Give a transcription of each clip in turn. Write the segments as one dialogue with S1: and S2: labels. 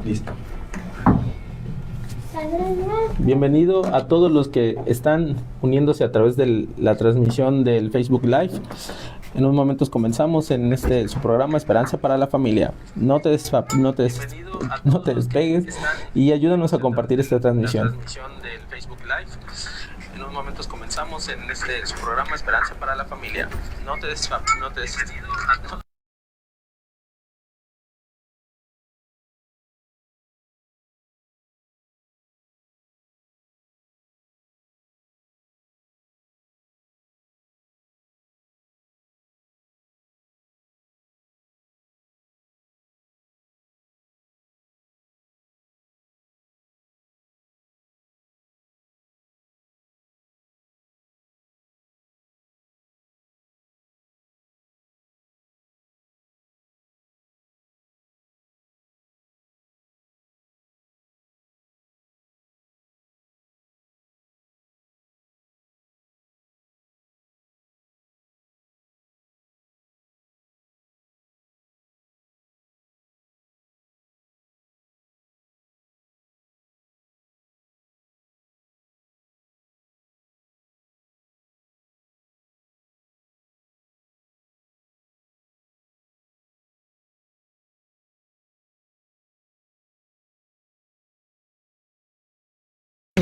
S1: Listo.
S2: Bienvenido a todos los que están uniéndose a través de la transmisión del Facebook Live. En unos momentos comenzamos en su programa Esperanza para la Familia. No te despegues y ayúdanos a compartir esta transmisión. La transmisión del Facebook Live. En unos momentos comenzamos en su programa Esperanza para la Familia. No te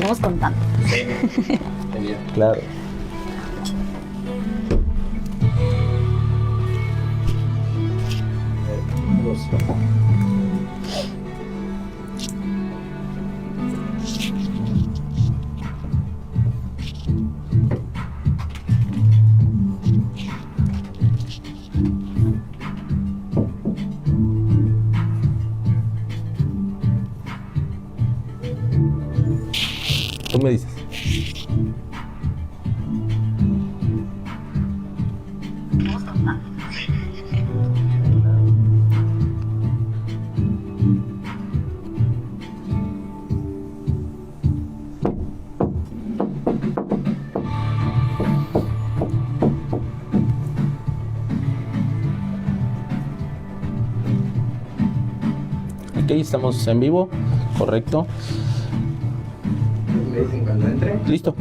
S3: Vamos contando.
S1: Sí.
S2: Claro. Tú me dices. Ok, estamos en vivo, correcto.
S1: ¿Me dicen cuando entre?
S2: Listo.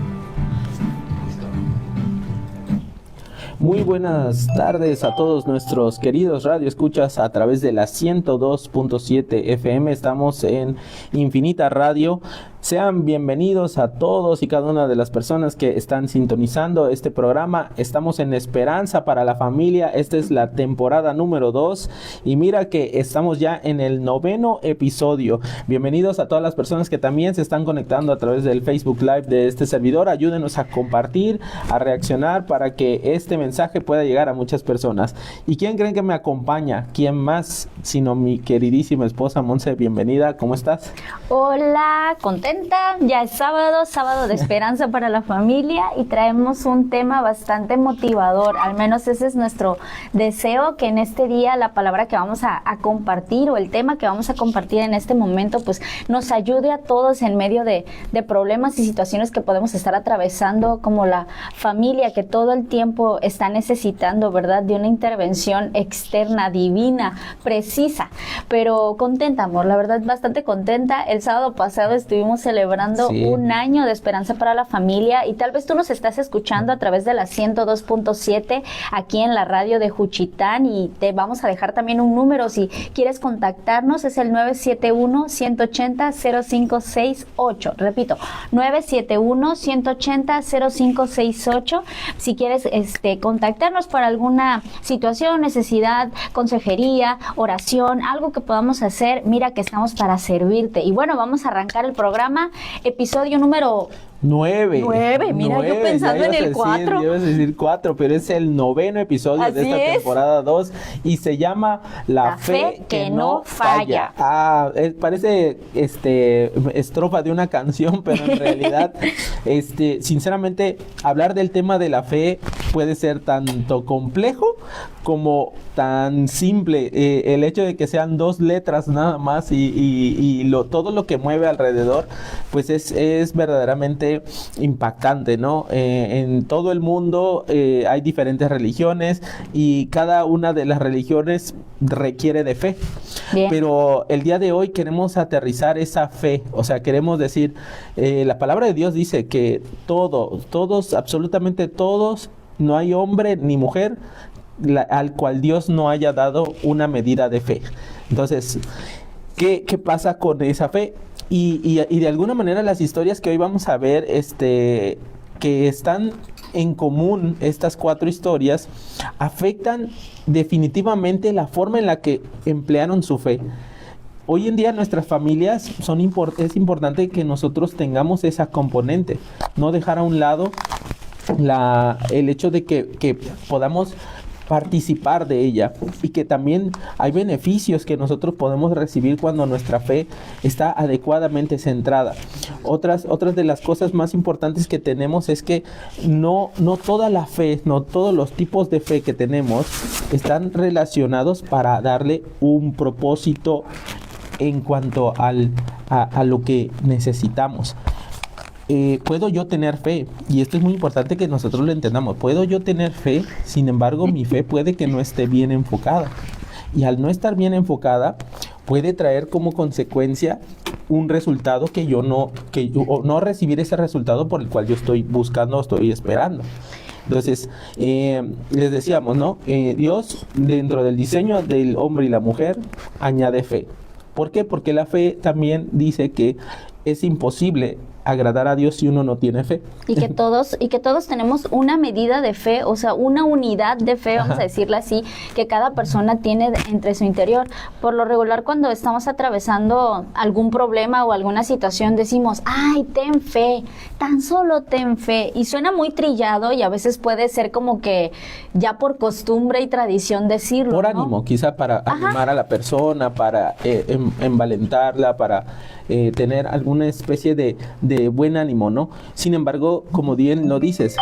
S2: Muy buenas tardes a todos nuestros queridos radioescuchas a través de la 102.7 FM. Estamos en Infinita Radio. Sean bienvenidos a todos y cada una de las personas que están sintonizando este programa. Estamos en Esperanza para la Familia. Esta es la temporada número 2 y mira que estamos ya en el 9º episodio. Bienvenidos a todas las personas que también se están conectando a través del Facebook Live de este servidor. Ayúdenos a compartir, a reaccionar para que este mensaje pueda llegar a muchas personas. ¿Y quién creen que me acompaña? ¿Quién más sino mi queridísima esposa Monse? Bienvenida, ¿cómo estás?
S3: Hola, contenta. Ya es sábado de Esperanza para la Familia y traemos un tema bastante motivador. Al menos ese es nuestro deseo, que en este día la palabra que vamos a compartir o el tema que vamos a compartir en este momento pues nos ayude a todos en medio de problemas y situaciones que podemos estar atravesando como la familia, que todo el tiempo está necesitando, ¿verdad?, de una intervención externa, divina, precisa. Pero contenta, amor, la verdad bastante contenta. El sábado pasado estuvimos celebrando un año de Esperanza para la Familia y tal vez tú nos estás escuchando a través de la 102.7 aquí en la radio de Juchitán, y te vamos a dejar también un número si quieres contactarnos, es el 971-180-0568. Repito, 971-180-0568. Si quieres contactarnos para alguna situación, necesidad, consejería, oración, algo que podamos hacer, mira que estamos para servirte. Y bueno, vamos a arrancar el programa, episodio número 9. Mira, yo pensando en el 4.
S2: Ibas a decir 4, pero es el 9º episodio
S3: Así
S2: de esta temporada 2 y se llama La fe que no falla. Parece estrofa de una canción, pero en realidad sinceramente hablar del tema de la fe puede ser tanto complejo como tan simple. El hecho de que sean 2 letras nada más y todo lo que mueve alrededor, pues es verdaderamente impactante, ¿no? En todo el mundo hay diferentes religiones y cada una de las religiones requiere de fe.
S3: Bien.
S2: Pero el día de hoy queremos aterrizar esa fe, o sea, queremos decir, la palabra de Dios dice que todos, absolutamente todos, no hay hombre ni mujer al cual Dios no haya dado una medida de fe. Entonces, ¿qué pasa con esa fe? Y de alguna manera las historias que hoy vamos a ver, que están en común, estas 4 historias, afectan definitivamente la forma en la que emplearon su fe. Hoy en día nuestras familias es importante que nosotros tengamos esa componente, no dejar a un lado el hecho de que podamos participar de ella, y que también hay beneficios que nosotros podemos recibir cuando nuestra fe está adecuadamente centrada. Otras de las cosas más importantes que tenemos es que no toda la fe, no todos los tipos de fe que tenemos están relacionados para darle un propósito en cuanto a lo que necesitamos. Puedo yo tener fe, y esto es muy importante que nosotros lo entendamos. Puedo yo tener fe, sin embargo mi fe puede que no esté bien enfocada, y al no estar bien enfocada puede traer como consecuencia un resultado o no recibir ese resultado por el cual yo estoy buscando o estoy esperando. Entonces, les decíamos, ¿no? Dios, dentro del diseño del hombre y la mujer, añade fe. ¿Por qué? Porque la fe también dice que es imposible agradar a Dios si uno no tiene fe.
S3: Y que todos tenemos una medida de fe, o sea, una unidad de fe, vamos a decirla así, que cada persona tiene entre su interior. Por lo regular, cuando estamos atravesando algún problema o alguna situación, decimos, ay, ten fe, tan solo ten fe. Y suena muy trillado, y a veces puede ser como que ya por costumbre y tradición decirlo,
S2: por
S3: ¿no?
S2: ánimo, quizá para animar a la persona, para envalentarla, para tener alguna especie de buen ánimo, ¿no? Sin embargo, como bien lo dices,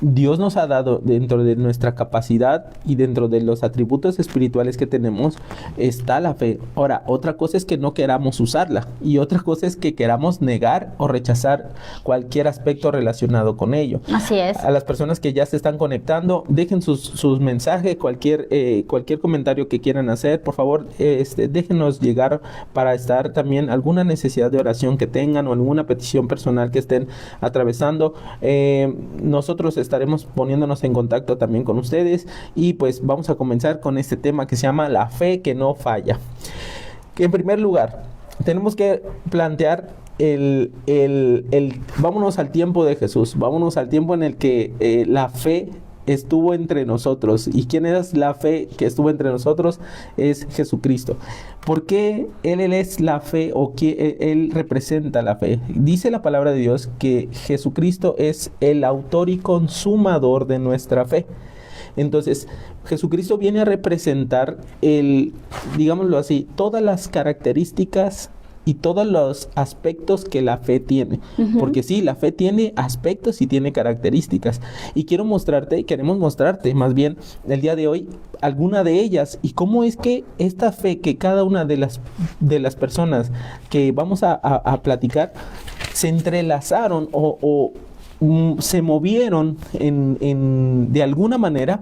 S2: Dios nos ha dado, dentro de nuestra capacidad y dentro de los atributos espirituales que tenemos, está la fe. Ahora, otra cosa es que no queramos usarla, y otra cosa es que queramos negar o rechazar cualquier aspecto relacionado con ello.
S3: Así es.
S2: A las personas que ya se están conectando, dejen sus mensajes, cualquier comentario que quieran hacer, por favor, déjenos llegar para estar también alguna necesidad de oración que tengan o alguna petición personal que estén atravesando. Nosotros estaremos poniéndonos en contacto también con ustedes, y pues vamos a comenzar con este tema que se llama la fe que no falla. Que en primer lugar tenemos que plantear vámonos al tiempo de Jesús, vámonos al tiempo en el que la fe estuvo entre nosotros. ¿Y quién es la fe que estuvo entre nosotros? Es Jesucristo. ¿Por qué Él es la fe, o que Él representa la fe? Dice la palabra de Dios que Jesucristo es el autor y consumador de nuestra fe. Entonces, Jesucristo viene a representar digámoslo así, todas las características y todos los aspectos que la fe tiene. Porque sí, la fe tiene aspectos y tiene características. Y queremos mostrarte más bien el día de hoy alguna de ellas, y cómo es que esta fe que cada una de las personas que vamos a platicar se entrelazaron o se movieron de alguna manera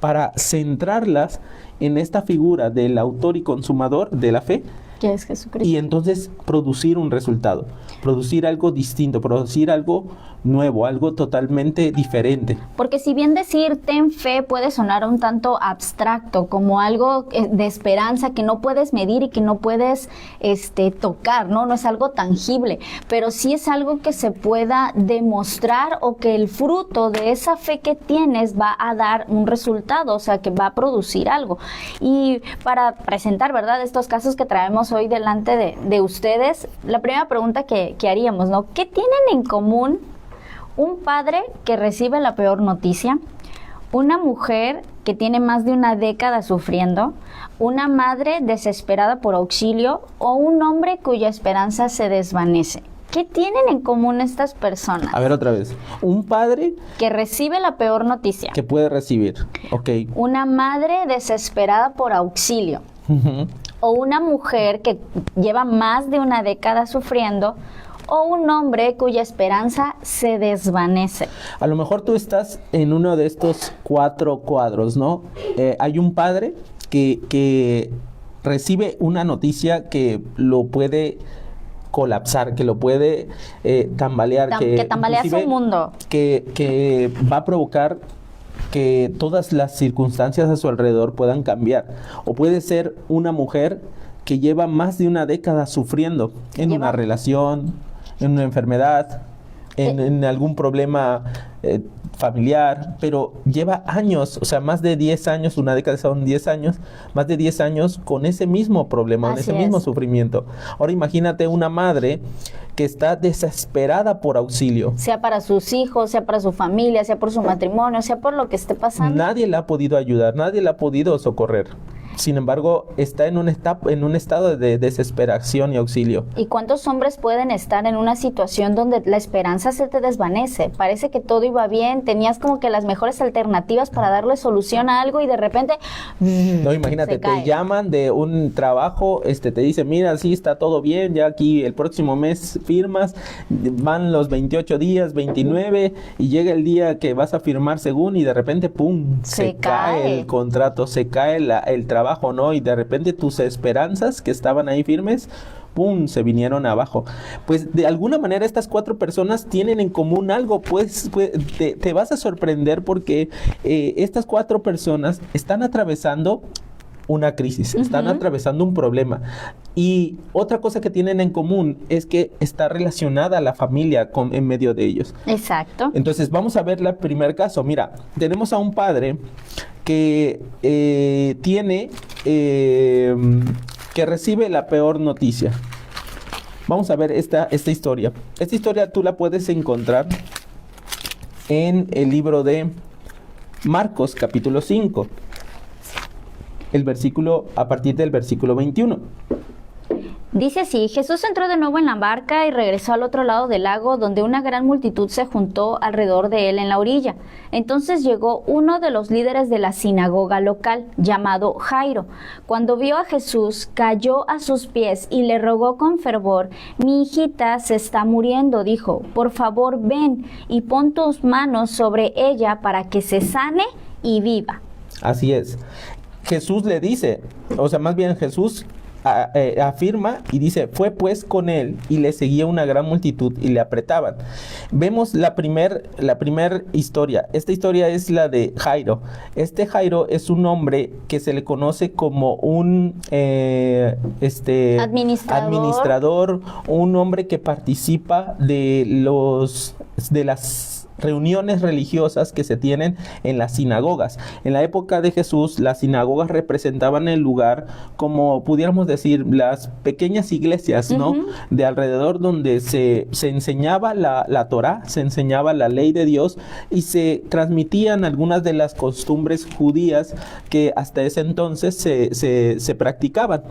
S2: para centrarlas en esta figura del autor y consumador de la fe,
S3: que es Jesucristo.
S2: Y entonces producir un resultado, producir algo distinto, producir algo nuevo, algo totalmente diferente.
S3: Porque si bien decir ten fe puede sonar un tanto abstracto, como algo de esperanza que no puedes medir y que no puedes tocar, ¿no? No es algo tangible, pero sí es algo que se pueda demostrar, o que el fruto de esa fe que tienes va a dar un resultado, o sea, que va a producir algo. Y para presentar, ¿verdad?, estos casos que traemos hoy delante de ustedes, la primera pregunta que haríamos, ¿no? ¿Qué tienen en común un padre que recibe la peor noticia, una mujer que tiene más de una década sufriendo, una madre desesperada por auxilio, o un hombre cuya esperanza se desvanece? ¿Qué tienen en común estas personas?
S2: A ver otra vez. Un padre
S3: Que recibe la peor noticia.
S2: que puede recibir. Ok.
S3: Una madre desesperada por auxilio.
S2: Ujú.
S3: O una mujer que lleva más de una década sufriendo. O un hombre cuya esperanza se desvanece.
S2: A lo mejor tú estás en uno de estos 4 cuadros, ¿no? Hay un padre que recibe una noticia que lo puede colapsar, que lo puede tambalear,
S3: Que tambalea su
S2: inclusive
S3: mundo.
S2: que va a provocar que todas las circunstancias a su alrededor puedan cambiar. O puede ser una mujer que lleva más de una década sufriendo en una relación, en una enfermedad, en algún problema familiar, pero lleva años, o sea, más de 10 años, una década son 10 años, más de 10 años con ese mismo problema, con
S3: Así
S2: ese mismo
S3: es.
S2: sufrimiento. Ahora imagínate una madre que está desesperada por auxilio.
S3: Sea para sus hijos, sea para su familia, sea por su matrimonio, sea por lo que esté pasando.
S2: Nadie la ha podido ayudar, nadie la ha podido socorrer. Sin embargo, está en un estado de desesperación y auxilio.
S3: ¿Y cuántos hombres pueden estar en una situación donde la esperanza se te desvanece? Parece que todo iba bien, tenías como que las mejores alternativas para darle solución a algo y de repente
S2: No, imagínate,
S3: se cae.
S2: te llaman de un trabajo, te dicen, mira, sí, está todo bien, ya aquí el próximo mes firmas, van los 28 días, 29, y llega el día que vas a firmar según, y de repente, ¡pum!,
S3: Se
S2: cae
S3: cae.
S2: el contrato, se cae el trabajo, ¿no? Y de repente tus esperanzas que estaban ahí firmes, ¡pum!, se vinieron abajo. Pues de alguna manera estas 4 personas tienen en común algo, pues te vas a sorprender porque estas 4 personas están atravesando una crisis, están atravesando un problema. Y otra cosa que tienen en común es que está relacionada la familia en medio de ellos.
S3: Exacto.
S2: Entonces vamos a ver el primer caso. Mira, tenemos a un padre que que recibe la peor noticia. Vamos a ver esta historia. Esta historia tú la puedes encontrar en el libro de Marcos, capítulo 5. A partir del versículo 21.
S3: Dice así: Jesús entró de nuevo en la barca y regresó al otro lado del lago, donde una gran multitud se juntó alrededor de él en la orilla. Entonces llegó uno de los líderes de la sinagoga local, llamado Jairo. Cuando vio a Jesús, cayó a sus pies y le rogó con fervor: Mi hijita se está muriendo, dijo. Por favor, ven y pon tus manos sobre ella para que se sane y viva.
S2: Así es. Jesús le dice, o sea, más bien Jesús afirma y dice, fue pues con él y le seguía una gran multitud y le apretaban. Vemos la primer historia. Esta historia es la de Jairo. Este Jairo es un hombre que se le conoce como un administrador, un hombre que participa de las reuniones religiosas que se tienen en las sinagogas. En la época de Jesús, las sinagogas representaban el lugar, como pudiéramos decir, las pequeñas iglesias, ¿no? De alrededor, donde se enseñaba la Torá, se enseñaba la ley de Dios y se transmitían algunas de las costumbres judías que hasta ese entonces se practicaban.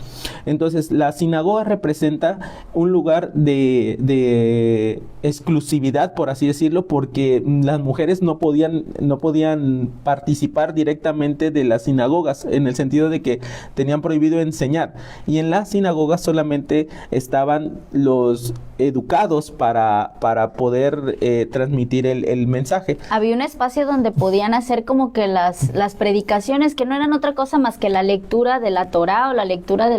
S2: Entonces, la sinagoga representa un lugar de exclusividad, por así decirlo, porque las mujeres no podían participar directamente de las sinagogas, en el sentido de que tenían prohibido enseñar, y en las sinagogas solamente estaban los educados para poder transmitir el mensaje.
S3: Había un espacio donde podían hacer como que las predicaciones, que no eran otra cosa más que la lectura de la Torá o la lectura de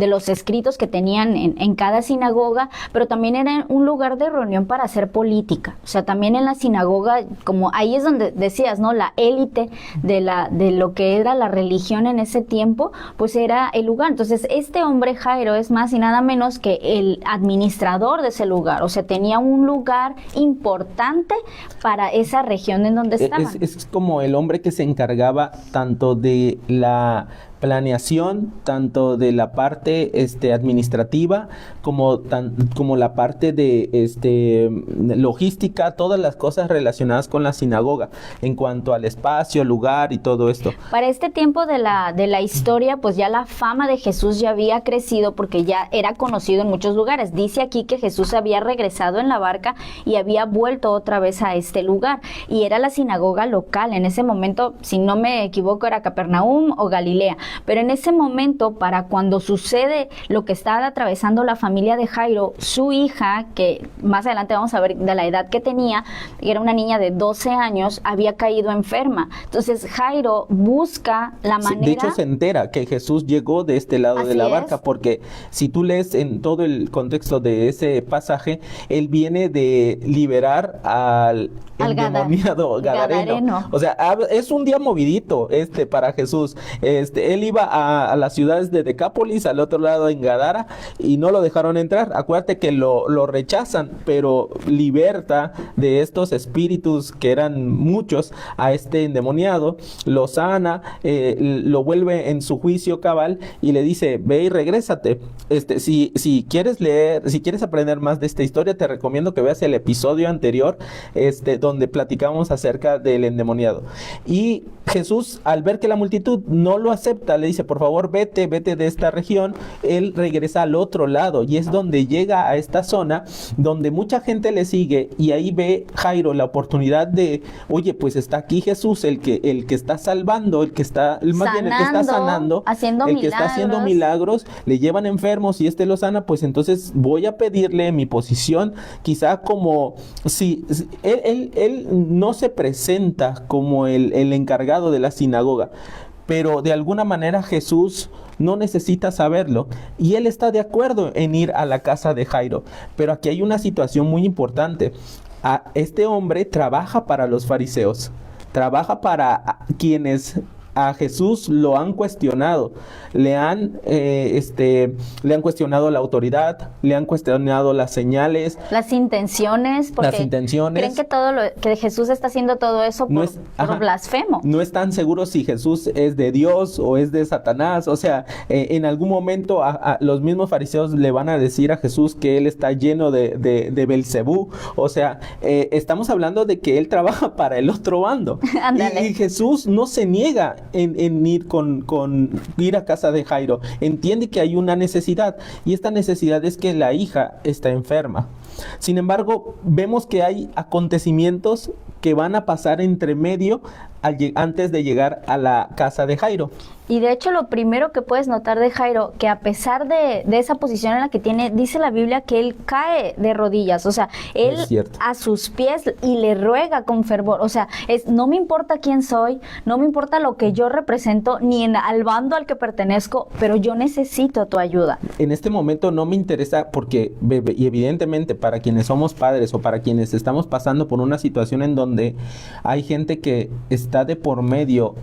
S3: los escritos que tenían en cada sinagoga, pero también era un lugar de reunión para hacer política. O sea, también en la sinagoga, como ahí es donde decías, ¿no? La élite de lo que era la religión en ese tiempo, pues era el lugar. Entonces, este hombre Jairo es más y nada menos que el administrador de ese lugar. O sea, tenía un lugar importante para esa región en donde estaban.
S2: Es como el hombre que se encargaba tanto de la planeación tanto de la parte administrativa como la parte de logística, todas las cosas relacionadas con la sinagoga en cuanto al espacio, lugar y todo esto.
S3: Para este tiempo de la historia, pues ya la fama de Jesús ya había crecido porque ya era conocido en muchos lugares. Dice aquí que Jesús había regresado en la barca y había vuelto otra vez a este lugar, y era la sinagoga local. En ese momento, si no me equivoco, era Capernaum o Galilea, pero en ese momento, para cuando sucede lo que está atravesando la familia de Jairo, su hija, que más adelante vamos a ver de la edad que tenía, era una niña de 12 años, había caído enferma. Entonces Jairo busca la manera...
S2: De hecho, se entera que Jesús llegó de este lado de la barca, porque si tú lees en todo el contexto de ese pasaje, él viene de liberar al endemoniado gadareno. O sea, es un día movidito para Jesús. Él iba a las ciudades de Decápolis, al otro lado en Gadara, y no lo dejaron entrar. Acuérdate que lo rechazan, pero liberta de estos espíritus, que eran muchos, a este endemoniado, lo sana, lo vuelve en su juicio cabal y le dice: ve y regrésate. Si quieres leer, si quieres aprender más de esta historia, te recomiendo que veas el episodio anterior, donde platicamos acerca del endemoniado. Y Jesús, al ver que la multitud no lo acepta, le dice: por favor, vete de esta región. Él regresa al otro lado, y es donde llega a esta zona donde mucha gente le sigue, y ahí ve Jairo la oportunidad de: oye, pues está aquí Jesús, el que está salvando, el que está sanando,
S3: haciendo
S2: el que está haciendo milagros. Le llevan enfermos y lo sana, pues entonces voy a pedirle mi posición, quizá como si él no se presenta como el encargado de la sinagoga, pero de alguna manera Jesús no necesita saberlo, y él está de acuerdo en ir a la casa de Jairo. Pero aquí hay una situación muy importante. Este hombre trabaja para los fariseos, trabaja para quienes a Jesús lo han cuestionado, le han cuestionado la autoridad, le han cuestionado las señales,
S3: las intenciones, porque creen que que Jesús está haciendo todo eso por blasfemo.
S2: No están seguros si Jesús es de Dios o es de Satanás. O sea, en algún momento a los mismos fariseos le van a decir a Jesús que él está lleno de Belcebú. O sea, estamos hablando de que él trabaja para el otro bando. y Jesús no se niega en ir a casa de Jairo. Entiende que hay una necesidad, y esta necesidad es que la hija está enferma. Sin embargo, vemos que hay acontecimientos que van a pasar entre medio antes de llegar a la casa de Jairo.
S3: Y de hecho, lo primero que puedes notar de Jairo, que a pesar de esa posición en la que tiene, dice la Biblia que él cae de rodillas. O sea, él a sus pies y le ruega con fervor. O sea, no me importa quién soy, no me importa lo que yo represento, ni al bando al que pertenezco, pero yo necesito tu ayuda.
S2: En este momento no me interesa, porque y evidentemente para quienes somos padres o para quienes estamos pasando por una situación en donde hay gente que está de por medio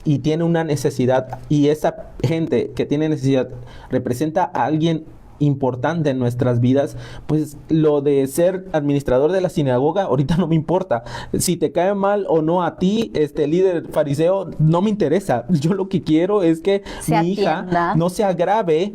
S2: y tiene una necesidad, y esa gente que tiene necesidad representa a alguien importante en nuestras vidas, pues lo de ser administrador de la sinagoga ahorita no me importa. Si te cae mal o no a ti, líder fariseo, no me interesa. Yo lo que quiero es que mi hija no se agrave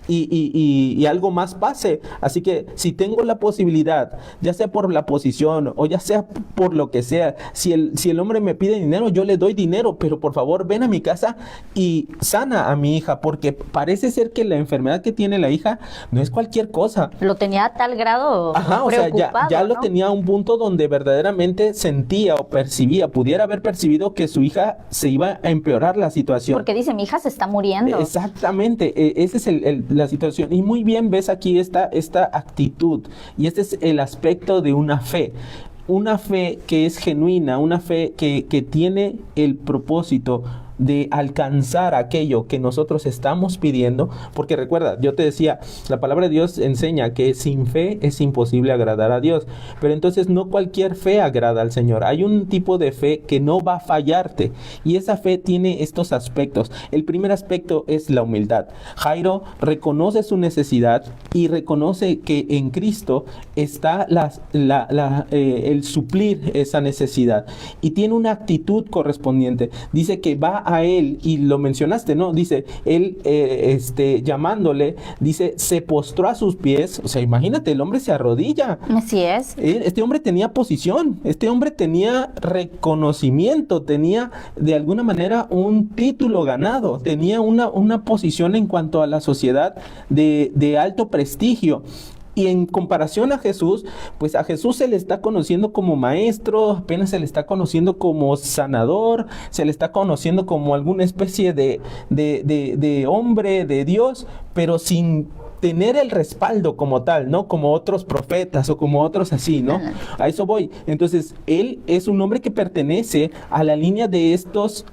S2: y algo más pase. Así que si tengo la posibilidad, ya sea por la posición o ya sea por lo que sea, si el hombre me pide dinero, yo le doy dinero, pero por favor ven a mi casa y sana a mi hija, porque parece ser que la enfermedad que tiene la hija no es cualquier cosa.
S3: Lo tenía a tal grado
S2: o sea, ya ¿no? Lo tenía a un punto donde verdaderamente sentía o pudiera haber percibido que su hija se iba a empeorar la situación.
S3: Porque dice: mi hija se está muriendo.
S2: Exactamente, esa es la situación. Y muy bien ves aquí esta actitud, y este es el aspecto de una fe que es genuina, una fe que tiene el propósito de alcanzar aquello que nosotros estamos pidiendo, porque recuerda, yo te decía, la palabra de Dios enseña que sin fe es imposible agradar a Dios, pero entonces no cualquier fe agrada al Señor. Hay un tipo de fe que no va a fallarte, y esa fe tiene estos aspectos. El primer aspecto es la humildad. Jairo reconoce su necesidad y reconoce que en Cristo está el suplir esa necesidad, y tiene una actitud correspondiente. Dice que va a él, y lo mencionaste, ¿no? Dice, él, llamándole, dice, se postró a sus pies. O sea, imagínate, el hombre se arrodilla.
S3: Así es.
S2: Este hombre tenía posición, este hombre tenía reconocimiento, tenía de alguna manera un título ganado, tenía una posición en cuanto a la sociedad de alto prestigio. Y en comparación a Jesús, pues a Jesús se le está conociendo como maestro, apenas se le está conociendo como sanador, se le está conociendo como alguna especie de hombre, de Dios, pero sin tener el respaldo como tal, ¿no? Como otros profetas o como otros así, ¿no? A eso voy. Entonces, él es un hombre que pertenece a la línea de estos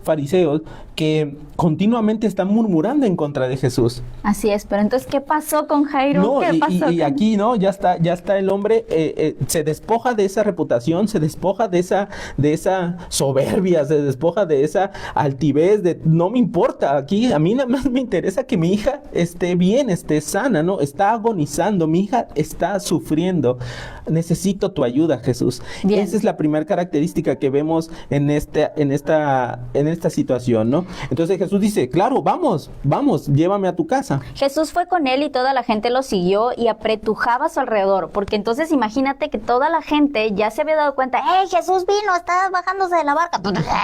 S2: fariseos que continuamente están murmurando en contra de Jesús.
S3: Así es, pero entonces, ¿qué pasó con Jairo?
S2: No,
S3: ¿Qué pasó
S2: y aquí, ¿no? Ya está el hombre, se despoja de esa reputación, se despoja de esa soberbia, se despoja de esa altivez, no me importa, aquí a mí nada más me interesa que mi hija esté bien, esté sana, ¿no? Está agonizando, mi hija está sufriendo, necesito tu ayuda, Jesús.
S3: Bien.
S2: Esa es la primera característica que vemos en esta situación, ¿no? Entonces Jesús dice, claro, vamos, llévame a tu casa.
S3: Jesús fue con él y toda la gente lo siguió y apretujaba a su alrededor, porque entonces imagínate que toda la gente ya se había dado cuenta, ¡hey, Jesús vino, está bajándose de la barca!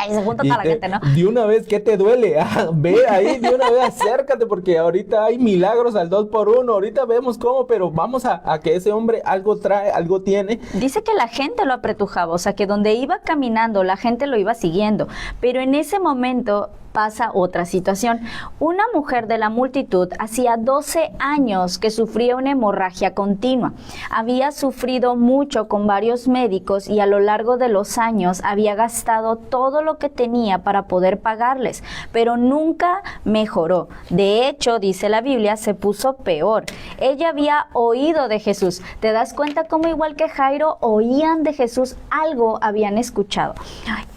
S3: Y se junta toda la gente, ¿no?
S2: De una vez, ¿qué te duele? Ve ahí, de una vez acércate, porque ahorita hay milagros al 2x1, ahorita vemos cómo, pero vamos a que ese hombre algo trae, algo tiene.
S3: Dice que la gente lo apretujaba, o sea que donde iba caminando la gente lo iba siguiendo, pero en ese momento pasa otra situación. Una mujer de la multitud hacía 12 años que sufría una hemorragia continua. Había sufrido mucho con varios médicos y a lo largo de los años había gastado todo lo que tenía para poder pagarles, pero nunca mejoró. De hecho, dice la Biblia, se puso peor. Ella había oído de Jesús. ¿Te das cuenta cómo igual que Jairo oían de Jesús, algo habían escuchado?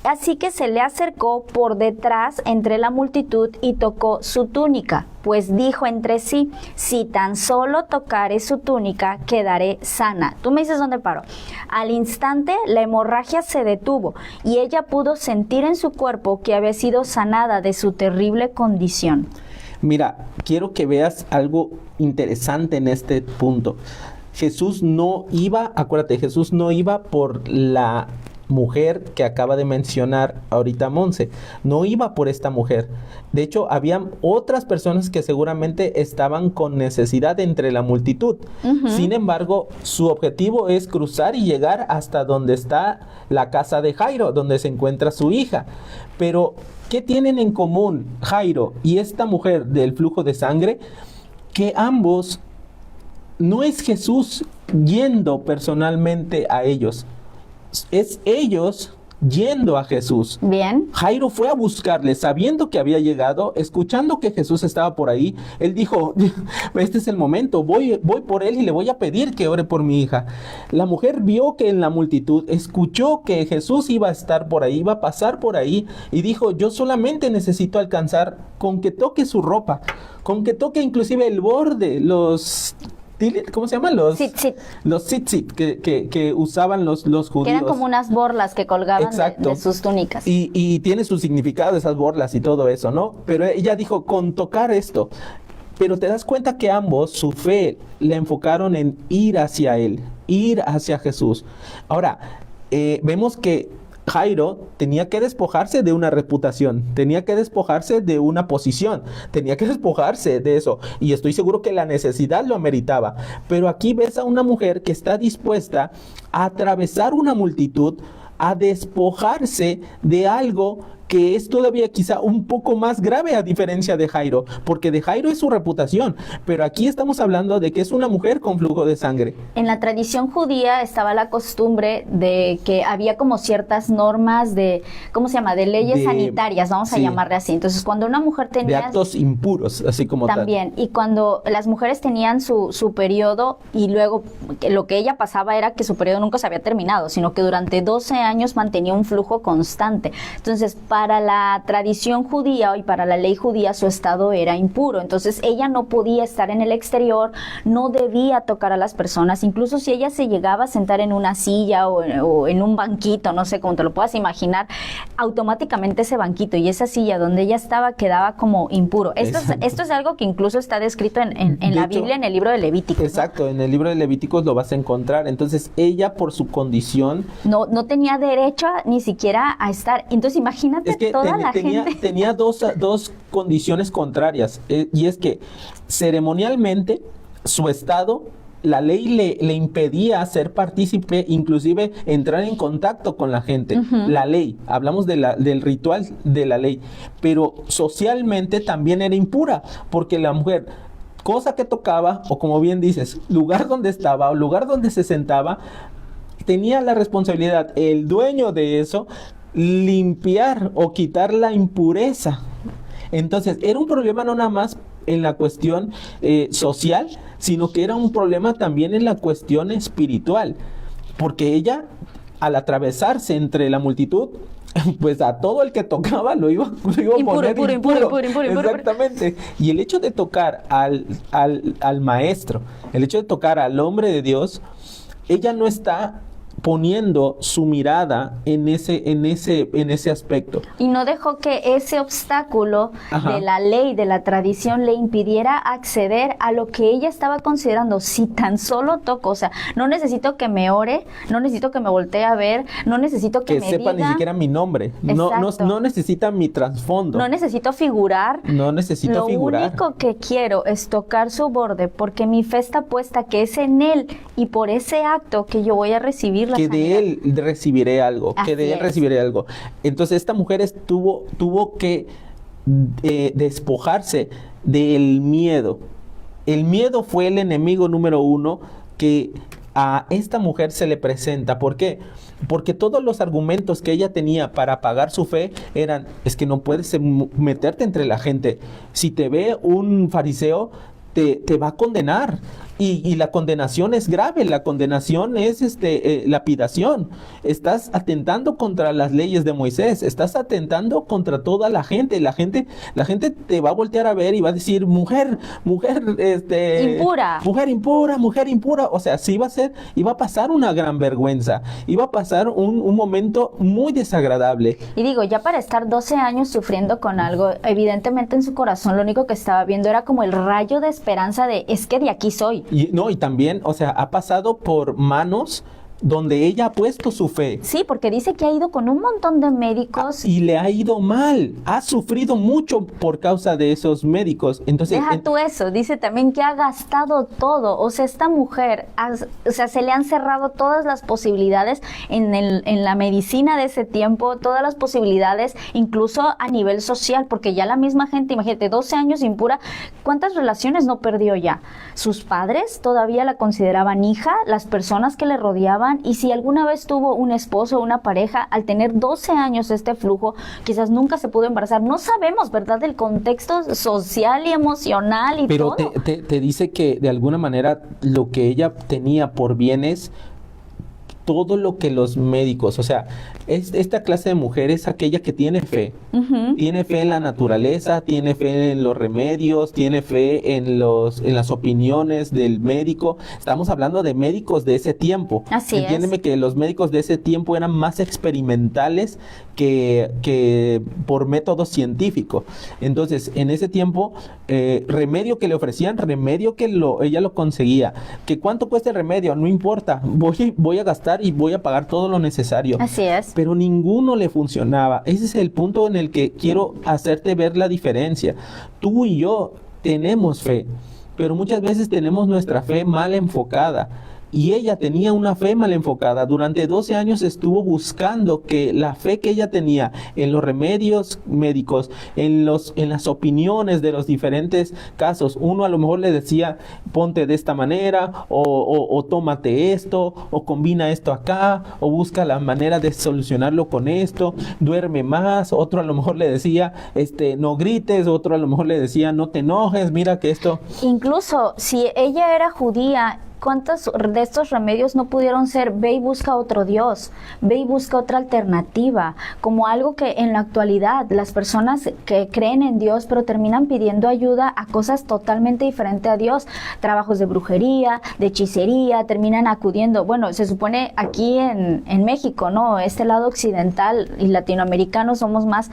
S3: Así que se le acercó por detrás entre la multitud y tocó su túnica, pues dijo entre sí, si tan solo tocare su túnica, quedaré sana. Tú me dices dónde paró. Al instante la hemorragia se detuvo y ella pudo sentir en su cuerpo que había sido sanada de su terrible condición.
S2: Mira, quiero que veas algo interesante en este punto. Jesús no iba por la mujer que acaba de mencionar ahorita Monse, no iba por esta mujer. De hecho, habían otras personas que seguramente estaban con necesidad entre la multitud. Sin embargo, su objetivo es cruzar y llegar hasta donde está la casa de Jairo, donde se encuentra su hija. Pero, ¿qué tienen en común Jairo y esta mujer del flujo de sangre? Que ambos, no es Jesús yendo personalmente a ellos, es ellos yendo a Jesús.
S3: Bien.
S2: Jairo fue a buscarle, sabiendo que había llegado, escuchando que Jesús estaba por ahí. Él dijo, este es el momento, voy por él y le voy a pedir que ore por mi hija. La mujer vio que en la multitud, escuchó que Jesús iba a estar por ahí, iba a pasar por ahí, y dijo, yo solamente necesito alcanzar con que toque su ropa, con que toque inclusive el borde, ¿cómo se llaman? Los tzitzit que usaban los judíos.
S3: Que eran como unas borlas que colgaban de sus túnicas.
S2: Y tiene su significado esas borlas y todo eso, ¿no? Pero ella dijo, con tocar esto. Pero te das cuenta que ambos, su fe, la enfocaron en ir hacia él, ir hacia Jesús. Ahora, vemos que Jairo tenía que despojarse de una reputación, tenía que despojarse de una posición, tenía que despojarse de eso, y estoy seguro que la necesidad lo ameritaba. Pero aquí ves a una mujer que está dispuesta a atravesar una multitud, a despojarse de algo que es todavía quizá un poco más grave a diferencia de Jairo, porque de Jairo es su reputación, pero aquí estamos hablando de que es una mujer con flujo de sangre.
S3: En la tradición judía estaba la costumbre de que había como ciertas normas de, ¿cómo se llama? De leyes sanitarias, vamos a llamarle así. Entonces, cuando una mujer tenía...
S2: De actos impuros, así como
S3: también, y cuando las mujeres tenían su periodo, y luego lo que ella pasaba era que su periodo nunca se había terminado, sino que durante 12 años mantenía un flujo constante. Entonces, para para la tradición judía y para la ley judía su estado era impuro, entonces ella no podía estar en el exterior, no debía tocar a las personas, incluso si ella se llegaba a sentar en una silla o en un banquito, no sé cómo te lo puedas imaginar, automáticamente ese banquito y esa silla donde ella estaba quedaba como impuro. Esto es algo que incluso está descrito en la Biblia, en el libro de Levítico.
S2: Exacto, ¿no? En el libro de Levíticos lo vas a encontrar. Entonces ella, por su condición,
S3: no tenía derecho ni siquiera a estar. Entonces imagínate, es que toda la gente
S2: tenía dos condiciones contrarias, y es que ceremonialmente su estado, la ley le impedía ser partícipe, inclusive entrar en contacto con la gente. La ley, hablamos del ritual de la ley, pero socialmente también era impura, porque la mujer, cosa que tocaba, o como bien dices, lugar donde estaba o lugar donde se sentaba, tenía la responsabilidad, el dueño de eso, limpiar o quitar la impureza. Entonces, era un problema no nada más en la cuestión social, sino que era un problema también en la cuestión espiritual, porque ella, al atravesarse entre la multitud, pues a todo el que tocaba lo iba a poner impuro. Exactamente. Y el hecho de tocar al maestro, el hecho de tocar al hombre de Dios, ella no está poniendo su mirada en ese aspecto.
S3: Y no dejó que ese obstáculo de la ley, de la tradición, le impidiera acceder a lo que ella estaba considerando. Si tan solo toco, o sea, no necesito que me ore, no necesito que me voltee a ver, no necesito que me
S2: sepa
S3: diga,
S2: ni siquiera mi nombre, no necesita mi trasfondo.
S3: No necesito figurar.
S2: Lo
S3: único que quiero es tocar su borde, porque mi fe está puesta que es en él, y por ese acto que yo voy a recibir
S2: que de él recibiré algo, Entonces esta mujer tuvo que despojarse del miedo. El miedo fue el enemigo número uno que a esta mujer se le presenta. ¿Por qué? Porque todos los argumentos que ella tenía para pagar su fe eran, es que no puedes meterte entre la gente. Si te ve un fariseo, te va a condenar. Y la condenación es grave, la condenación es lapidación. Estás atentando contra las leyes de Moisés, estás atentando contra toda la gente. La gente te va a voltear a ver y va a decir, mujer impura. Mujer impura. O sea, sí iba a pasar una gran vergüenza, iba a pasar un momento muy desagradable.
S3: Y digo, ya para estar 12 años sufriendo con algo, evidentemente en su corazón lo único que estaba viendo era como el rayo de esperanza de, es que de aquí soy.
S2: Y también, o sea, ha pasado por manos donde ella ha puesto su fe.
S3: Sí, porque dice que ha ido con un montón de médicos.
S2: Y le ha ido mal, ha sufrido mucho por causa de esos médicos. Entonces,
S3: deja tú eso, dice también que ha gastado todo. O sea, esta mujer, se le han cerrado todas las posibilidades en la medicina de ese tiempo, todas las posibilidades, incluso a nivel social, porque ya la misma gente, imagínate, 12 años impura, ¿cuántas relaciones no perdió ya? Sus padres todavía la consideraban hija, las personas que le rodeaban. Y si alguna vez tuvo un esposo o una pareja, al tener 12 años este flujo, quizás nunca se pudo embarazar. No sabemos, ¿verdad?, del contexto social y emocional y
S2: pero
S3: todo.
S2: Pero te dice que de alguna manera lo que ella tenía por bienes, todo lo que los médicos, o sea, esta clase de mujer es aquella que tiene fe. Tiene fe en la naturaleza, tiene fe en los remedios, tiene fe en las opiniones del médico. Estamos hablando de médicos de ese tiempo.
S3: Así
S2: Entiéndeme que los médicos de ese tiempo eran más experimentales que por método científico. Entonces, en ese tiempo, remedio que le ofrecían, remedio que ella lo conseguía. ¿Que cuánto cuesta el remedio? No importa, voy a gastar y voy a pagar todo lo necesario.
S3: Así es.
S2: Pero ninguno le funcionaba. Ese es el punto en el que quiero hacerte ver la diferencia. Tú y yo tenemos fe, pero muchas veces tenemos nuestra fe mal enfocada. Y ella tenía una fe mal enfocada. Durante 12 años estuvo buscando que la fe que ella tenía en los remedios médicos, en las opiniones de los diferentes casos. Uno a lo mejor le decía, ponte de esta manera, o tómate esto, o combina esto acá, o busca la manera de solucionarlo con esto, duerme más. Otro a lo mejor le decía, no grites. Otro a lo mejor le decía, no te enojes, mira que esto.
S3: Incluso si ella era judía, ¿cuántos de estos remedios no pudieron ser, ve y busca otro Dios, ve y busca otra alternativa? Como algo que en la actualidad las personas que creen en Dios, pero terminan pidiendo ayuda a cosas totalmente diferentes a Dios, trabajos de brujería, de hechicería, terminan acudiendo, bueno, se supone aquí en México, ¿no? Este lado occidental y latinoamericano somos más,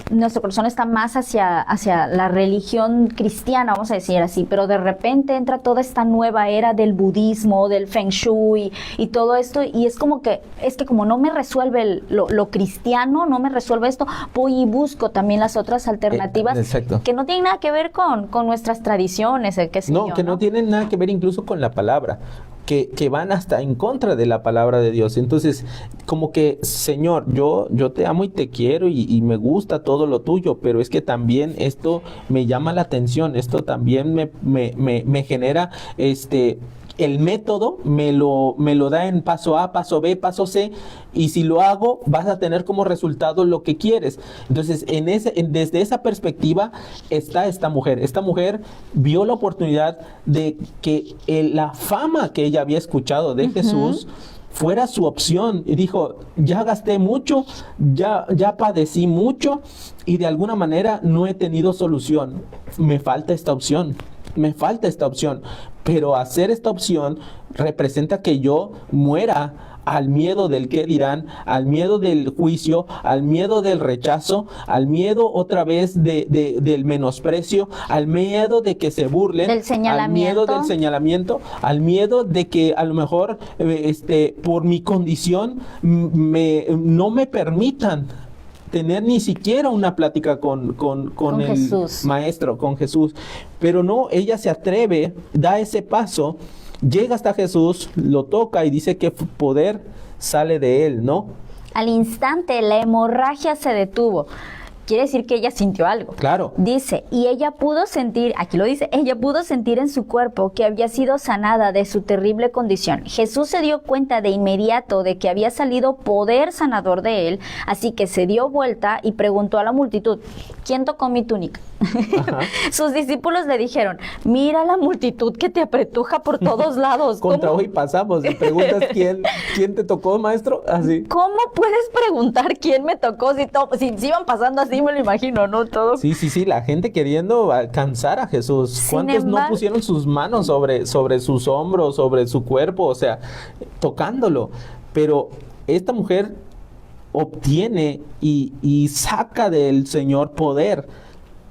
S3: nuestra persona está más hacia la religión cristiana, vamos a decir así, pero de repente entra toda esta nueva era del budismo, del feng shui y todo esto, y es como que, como no me resuelve lo cristiano, no me resuelve esto, voy y busco también las otras alternativas que no tienen nada que ver con nuestras tradiciones,
S2: no tienen nada que ver incluso con la palabra. Que van hasta en contra de la palabra de Dios. Entonces, como que, Señor, yo te amo y te quiero y me gusta todo lo tuyo, pero es que también esto me llama la atención, esto también me genera el método me lo da en paso A, paso B, paso C, y si lo hago vas a tener como resultado lo que quieres. Entonces, desde esa perspectiva está esta mujer. Esta mujer vio la oportunidad de que la fama que ella había escuchado de Jesús fuera su opción, y dijo, ya gasté mucho, ya padecí mucho, y de alguna manera no he tenido solución. Me falta esta opción. Pero hacer esta opción representa que yo muera al miedo del qué dirán, al miedo del juicio, al miedo del rechazo, al miedo otra vez del menosprecio, al miedo de que se burlen, al miedo del señalamiento, al miedo de que a lo mejor por mi condición no me permitan tener ni siquiera una plática con el Jesús. Maestro, con Jesús. Pero no, ella se atreve, da ese paso, llega hasta Jesús, lo toca y dice que poder sale de él, ¿no?
S3: Al instante la hemorragia se detuvo. Quiere decir que ella sintió algo.
S2: Claro.
S3: Dice, y ella pudo sentir, aquí lo dice, ella pudo sentir en su cuerpo que había sido sanada de su terrible condición. Jesús se dio cuenta de inmediato de que había salido poder sanador de él, así que se dio vuelta y preguntó a la multitud, ¿quién tocó mi túnica? Sus discípulos le dijeron, mira la multitud que te apretuja por todos lados.
S2: Contra hoy pasamos y preguntas quién te tocó, maestro, así.
S3: ¿Cómo puedes preguntar quién me tocó si iban pasando así, me lo imagino, ¿no? Todo.
S2: Sí, la gente queriendo alcanzar a Jesús. ¿Cuántos no pusieron sus manos sobre sus hombros, sobre su cuerpo, o sea, tocándolo? Pero esta mujer obtiene y saca del Señor poder,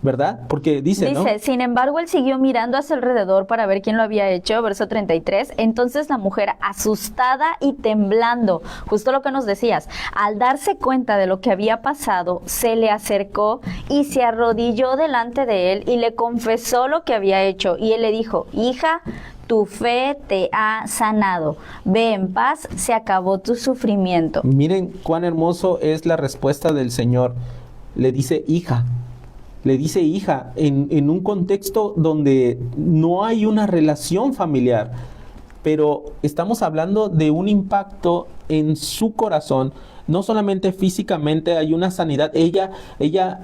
S2: ¿verdad? Porque dice, ¿no?
S3: Sin embargo, él siguió mirando hacia alrededor para ver quién lo había hecho, verso 33. Entonces la mujer, asustada y temblando, justo lo que nos decías, al darse cuenta de lo que había pasado, se le acercó y se arrodilló delante de él y le confesó lo que había hecho. Y él le dijo, hija, tu fe te ha sanado. Ve en paz, se acabó tu sufrimiento.
S2: Miren cuán hermoso es la respuesta del Señor. Le dice hija en un contexto donde no hay una relación familiar, pero estamos hablando de un impacto en su corazón, no solamente físicamente hay una sanidad, ella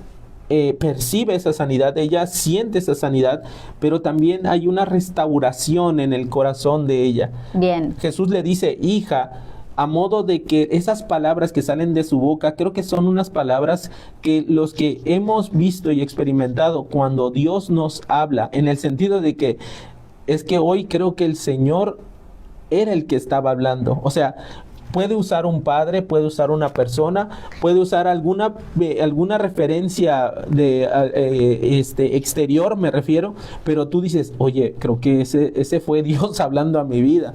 S2: percibe esa sanidad, ella siente esa sanidad, pero también hay una restauración en el corazón de ella.
S3: Bien.
S2: Jesús le dice, hija, a modo de que esas palabras que salen de su boca, creo que son unas palabras que los que hemos visto y experimentado cuando Dios nos habla, en el sentido de que es que hoy creo que el Señor era el que estaba hablando. O sea, puede usar un padre, puede usar una persona, puede usar alguna referencia exterior, me refiero, pero tú dices, oye, creo que ese fue Dios hablando a mi vida.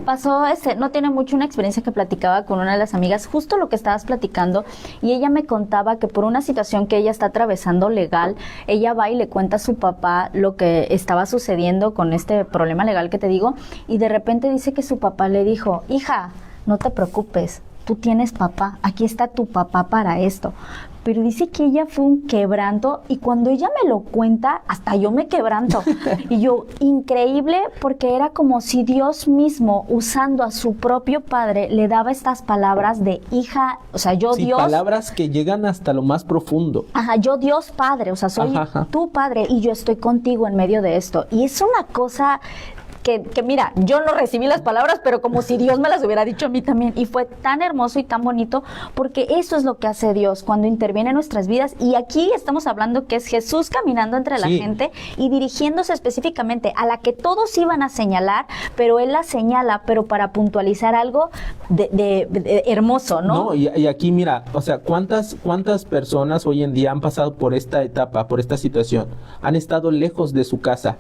S3: Pasó no tiene mucho una experiencia que platicaba con una de las amigas, justo lo que estabas platicando, y ella me contaba que por una situación que ella está atravesando legal, ella va y le cuenta a su papá lo que estaba sucediendo con este problema legal que te digo, y de repente dice que su papá le dijo, hija, no te preocupes, tú tienes papá, aquí está tu papá para esto. Pero dice que ella fue un quebranto y cuando ella me lo cuenta, hasta yo me quebranto. Y yo, increíble, porque era como si Dios mismo, usando a su propio padre, le daba estas palabras de hija, o sea, yo Dios.
S2: Palabras que llegan hasta lo más profundo.
S3: Ajá, yo Dios Padre, o sea, soy tu padre y yo estoy contigo en medio de esto. Y es una cosa que mira, yo no recibí las palabras, pero como si Dios me las hubiera dicho a mí también. Y fue tan hermoso y tan bonito, porque eso es lo que hace Dios cuando interviene en nuestras vidas. Y aquí estamos hablando que es Jesús caminando entre la gente y dirigiéndose específicamente a la que todos iban a señalar, pero Él la señala, pero para puntualizar algo de hermoso, ¿no?
S2: No, y aquí mira, o sea, ¿cuántas personas hoy en día han pasado por esta etapa, por esta situación? Han estado lejos de su casa.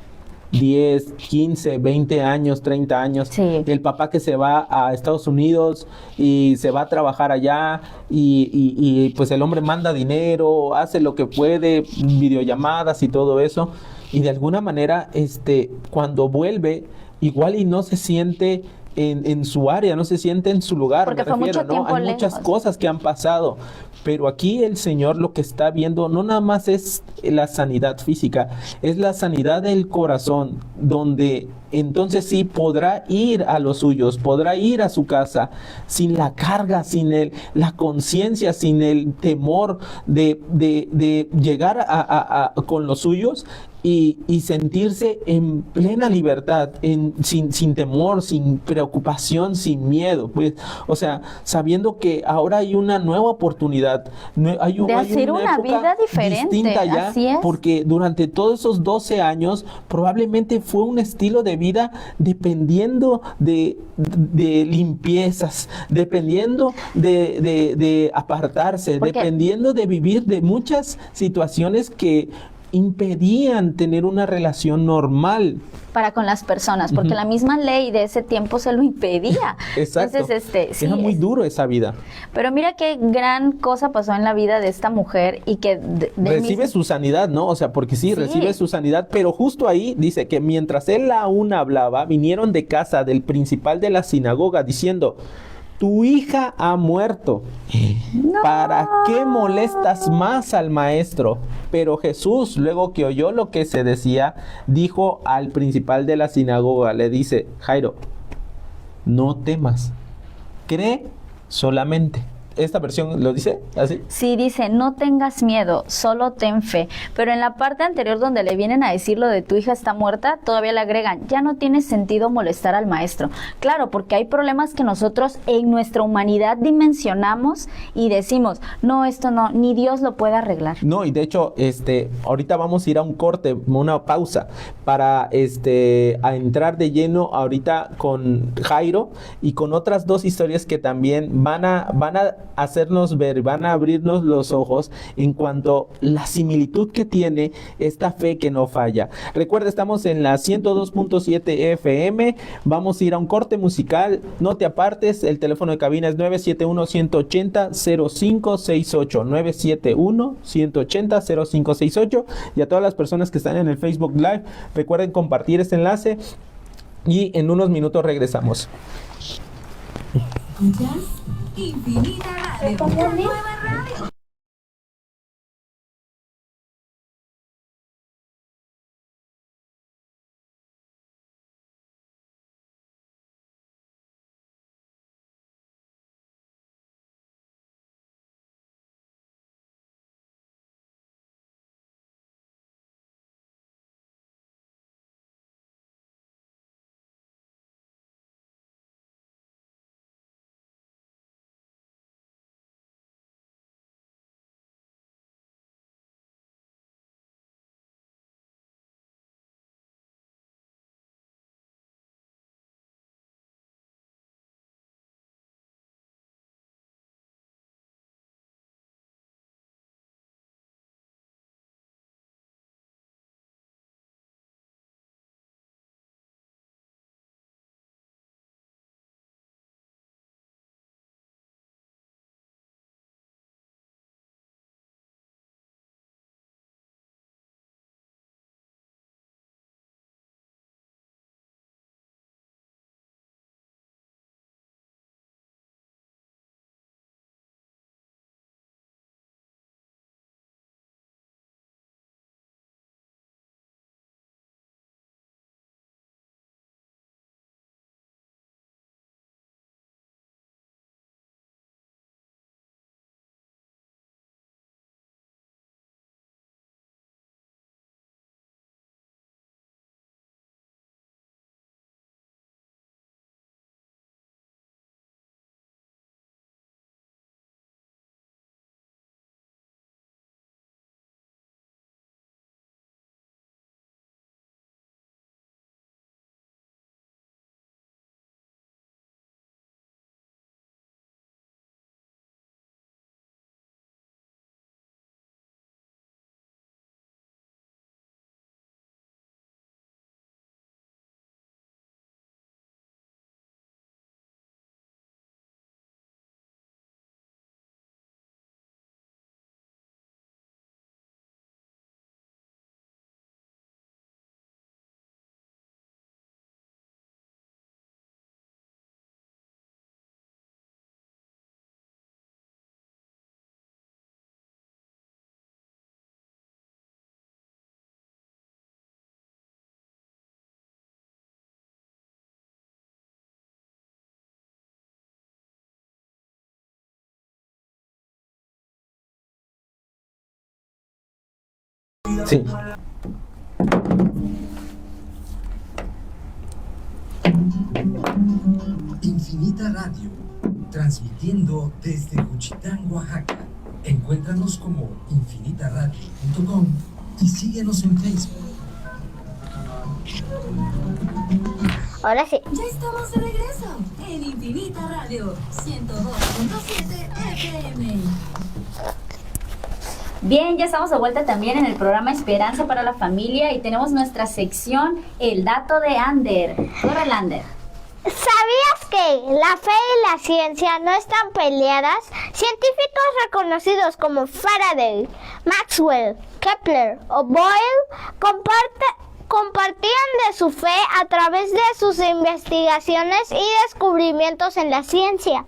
S2: 10, 15, 20 años, 30 años.
S3: Sí.
S2: El papá que se va a Estados Unidos y se va a trabajar allá y pues el hombre manda dinero, hace lo que puede, videollamadas y todo eso. Y de alguna manera, cuando vuelve, igual y no se siente en su área, no se siente en su lugar.
S3: Porque
S2: me
S3: fue
S2: refiero,
S3: mucho
S2: ¿no?
S3: tiempo
S2: Hay muchas
S3: lejos.
S2: cosas que han pasado, pero aquí el Señor lo que está viendo no nada más es la sanidad física, es la sanidad del corazón, donde entonces sí podrá ir a los suyos, podrá ir a su casa sin la carga, sin la conciencia, sin el temor de llegar con los suyos y sentirse en plena libertad, sin temor, sin preocupación, sin miedo, pues, o sea, sabiendo que ahora hay una nueva oportunidad, hay
S3: hacer una
S2: época
S3: vida diferente,
S2: distinta ya,
S3: así es.
S2: porque durante todos esos 12 años probablemente fue un estilo de vida dependiendo de limpiezas, dependiendo de apartarse,
S3: Porque
S2: dependiendo de vivir de muchas situaciones que impedían tener una relación normal.
S3: para con las personas, porque la misma ley de ese tiempo se lo impedía.
S2: Exacto.
S3: Entonces, sí,
S2: era muy duro esa vida.
S3: Pero mira qué gran cosa pasó en la vida de esta mujer y que
S2: recibe su sanidad, ¿no? O sea, porque sí, recibe su sanidad, pero justo ahí dice que mientras él aún hablaba, vinieron de casa del principal de la sinagoga diciendo: tu hija ha muerto.
S3: No.
S2: ¿Para qué molestas más al maestro? Pero Jesús, luego que oyó lo que se decía, dijo al principal de la sinagoga, le dice: Jairo, no temas, cree solamente. ¿Esta versión lo dice así?
S3: Sí, dice, no tengas miedo, solo ten fe. Pero en la parte anterior donde le vienen a decir lo de tu hija está muerta, todavía le agregan, ya no tiene sentido molestar al maestro. Claro, porque hay problemas que nosotros en nuestra humanidad dimensionamos y decimos, no, esto no, ni Dios lo puede arreglar.
S2: No, y de hecho, ahorita vamos a ir a un corte, una pausa, para a entrar de lleno ahorita con Jairo y con otras dos historias que también van a hacernos ver, van a abrirnos los ojos en cuanto a la similitud que tiene esta fe que no falla. Recuerda, estamos en la 102.7 FM, vamos a ir a un corte musical, no te apartes, el teléfono de cabina es 971-180-0568, 971-180-0568, y a todas las personas que están en el Facebook Live, recuerden compartir este enlace y en unos minutos regresamos.
S1: Infinita Radio, la nueva radio.
S2: Sí.
S4: Infinita Radio, transmitiendo desde Juchitán, Oaxaca. Encuéntranos como infinitaradio.com y síguenos en Facebook.
S5: Ahora sí.
S1: Ya estamos de regreso en Infinita Radio 102.7 FM.
S3: Bien, ya estamos de vuelta también en el programa Esperanza para la Familia y tenemos nuestra sección El Dato de Ander. Corre, Ander.
S5: ¿Sabías que la fe y la ciencia no están peleadas? Científicos reconocidos como Faraday, Maxwell, Kepler o Boyle compartían de su fe a través de sus investigaciones y descubrimientos en la ciencia.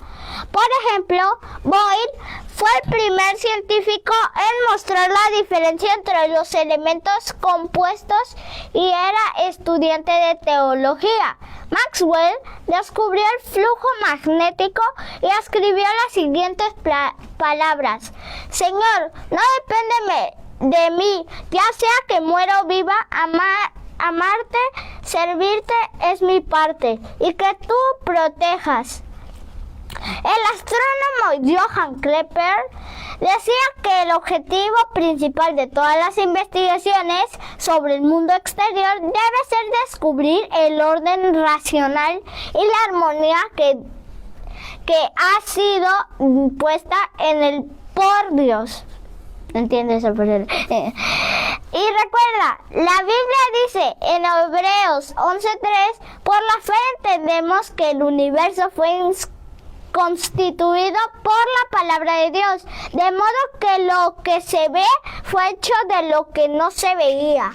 S5: Por ejemplo, Boyle fue el primer científico en mostrar la diferencia entre los elementos compuestos y era estudiante de teología. Maxwell descubrió el flujo magnético y escribió las siguientes palabras: Señor, no depende de mí, ya sea que muera o viva, amarte, servirte es mi parte, y que tú protejas. El astrónomo Johann Kepler decía que el objetivo principal de todas las investigaciones sobre el mundo exterior debe ser descubrir el orden racional y la armonía que ha sido puesta en el por Dios. ¿Entiendes? Y recuerda, la Biblia dice en Hebreos 11:3, por la fe entendemos que el universo fue constituido por la palabra de Dios, de modo que lo que se ve fue hecho de lo que no se veía.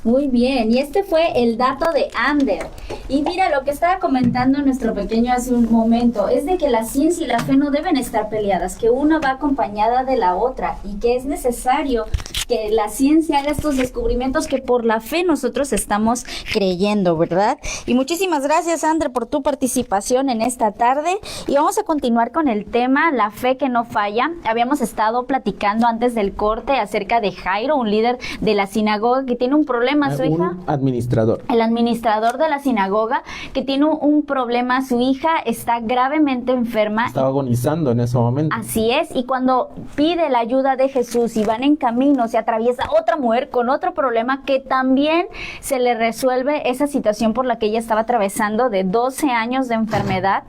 S3: Muy bien, y este fue el dato de Ander. Y mira, lo que estaba comentando nuestro pequeño hace un momento es de que la ciencia y la fe no deben estar peleadas, que una va acompañada de la otra y que es necesario que la ciencia haga estos descubrimientos que por la fe nosotros estamos creyendo, ¿verdad? Y muchísimas gracias, Ander, por tu participación en esta tarde. Y vamos a continuar con el tema, la fe que no falla. Habíamos estado platicando antes del corte acerca de Jairo, un líder de la sinagoga que tiene un problema, su hija.
S2: Un administrador.
S3: El administrador de la sinagoga que tiene un problema, su hija está gravemente enferma.
S2: Estaba agonizando en ese momento.
S3: Así es, y cuando pide la ayuda de Jesús y van en camino, se atraviesa otra mujer con otro problema que también se le resuelve esa situación por la que ella estaba atravesando de 12 años de enfermedad,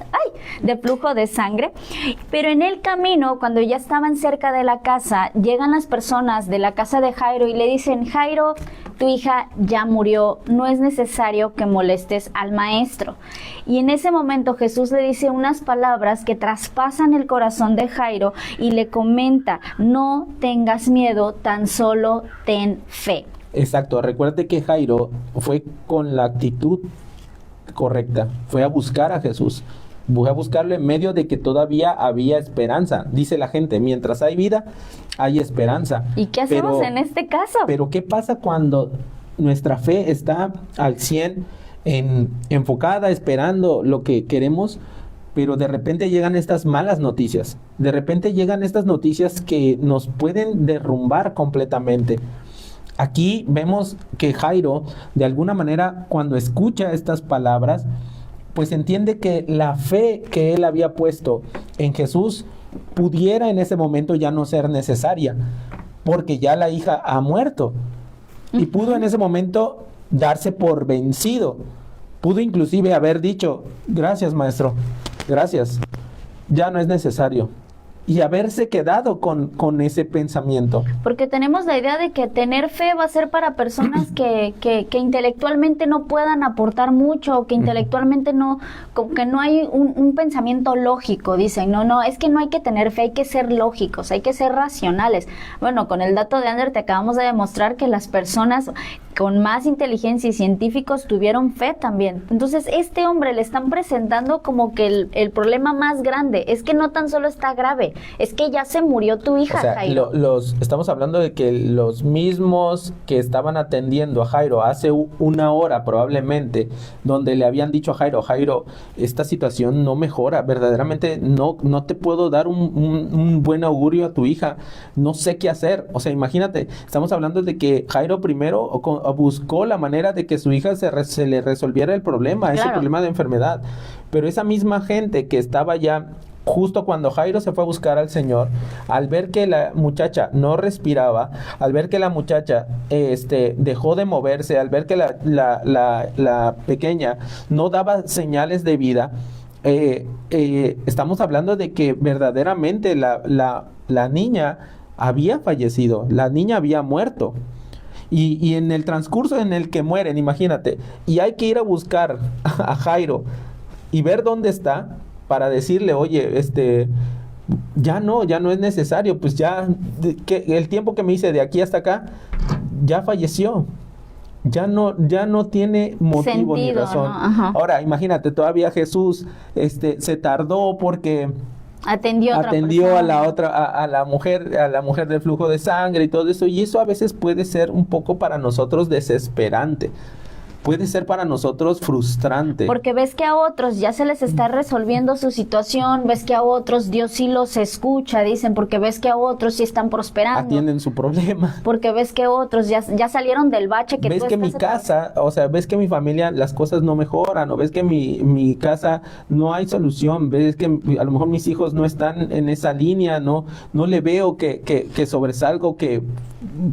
S3: de flujo de sangre. Pero en el camino, cuando ya estaban cerca de la casa, llegan las personas de la casa de Jairo y le dicen: Jairo, tu hija ya murió, no es necesario que molestes al maestro. Y en ese momento Jesús le dice unas palabras que traspasan el corazón de Jairo y le comenta: no tengas miedo, tan solo ten fe.
S2: Exacto, recuerde que Jairo fue con la actitud correcta, fue a buscar a Jesús, fue a buscarlo en medio de que todavía había esperanza. Dice la gente, mientras hay vida, hay esperanza.
S3: ¿Y qué hacemos en este caso?
S2: Pero ¿qué pasa cuando nuestra fe está al 100 enfocada, esperando lo que queremos, pero de repente llegan estas malas noticias? De repente llegan estas noticias que nos pueden derrumbar completamente. Aquí vemos que Jairo, de alguna manera, cuando escucha estas palabras, pues entiende que la fe que él había puesto en Jesús pudiera en ese momento ya no ser necesaria, porque ya la hija ha muerto. Y pudo en ese momento darse por vencido. Pudo inclusive haber dicho: gracias, maestro, gracias, ya no es necesario. Y haberse quedado con ese pensamiento.
S3: Porque tenemos la idea de que tener fe va a ser para personas que intelectualmente no puedan aportar mucho, o que intelectualmente no, como que no hay un pensamiento lógico, dicen. No, es que no hay que tener fe, hay que ser lógicos, hay que ser racionales. Bueno, con el dato de Ander te acabamos de demostrar que las personas con más inteligencia y científicos tuvieron fe también. Entonces, este hombre le están presentando como que el problema más grande es que no tan solo está grave, es que ya se murió tu hija,
S2: O sea,
S3: Jairo.
S2: estamos hablando de que los mismos que estaban atendiendo a Jairo hace una hora probablemente, donde le habían dicho a Jairo, Jairo, esta situación no mejora, verdaderamente no te puedo dar un buen augurio a tu hija, no sé qué hacer. O sea, imagínate, estamos hablando de que Jairo primero buscó la manera de que su hija se le resolviera el problema, ese
S3: Claro.
S2: problema de enfermedad, pero esa misma gente que estaba ya justo cuando Jairo se fue a buscar al Señor, al ver que la muchacha no respiraba, al ver que la muchacha dejó de moverse, al ver que la pequeña no daba señales de vida, estamos hablando de que verdaderamente la niña había fallecido, la niña había muerto. Y en el transcurso en el que mueren, imagínate, y hay que ir a buscar a Jairo y ver dónde está para decirle, oye, ya no es necesario, pues ya, el tiempo que me hice de aquí hasta acá, ya falleció. Ya no tiene motivo ni
S3: Sentido,
S2: razón.
S3: ¿no? Ajá.
S2: Ahora, imagínate, todavía Jesús se tardó porque
S3: Atendió a otra
S2: atendió a
S3: persona.
S2: la otra, a la mujer del flujo de sangre y todo eso, y eso a veces puede ser un poco para nosotros desesperante. Puede ser para nosotros frustrante.
S3: Porque ves que a otros ya se les está resolviendo su situación, ves que a otros Dios sí los escucha, dicen, porque ves que a otros sí están prosperando.
S2: Atienden su problema.
S3: Porque ves que otros ya salieron del bache que
S2: Ves
S3: tú
S2: que mi
S3: estás
S2: casa, o sea, ves que mi familia las cosas no mejoran, o ves que mi casa no hay solución, ves que a lo mejor mis hijos no están en esa línea, no le veo que sobresalgo, que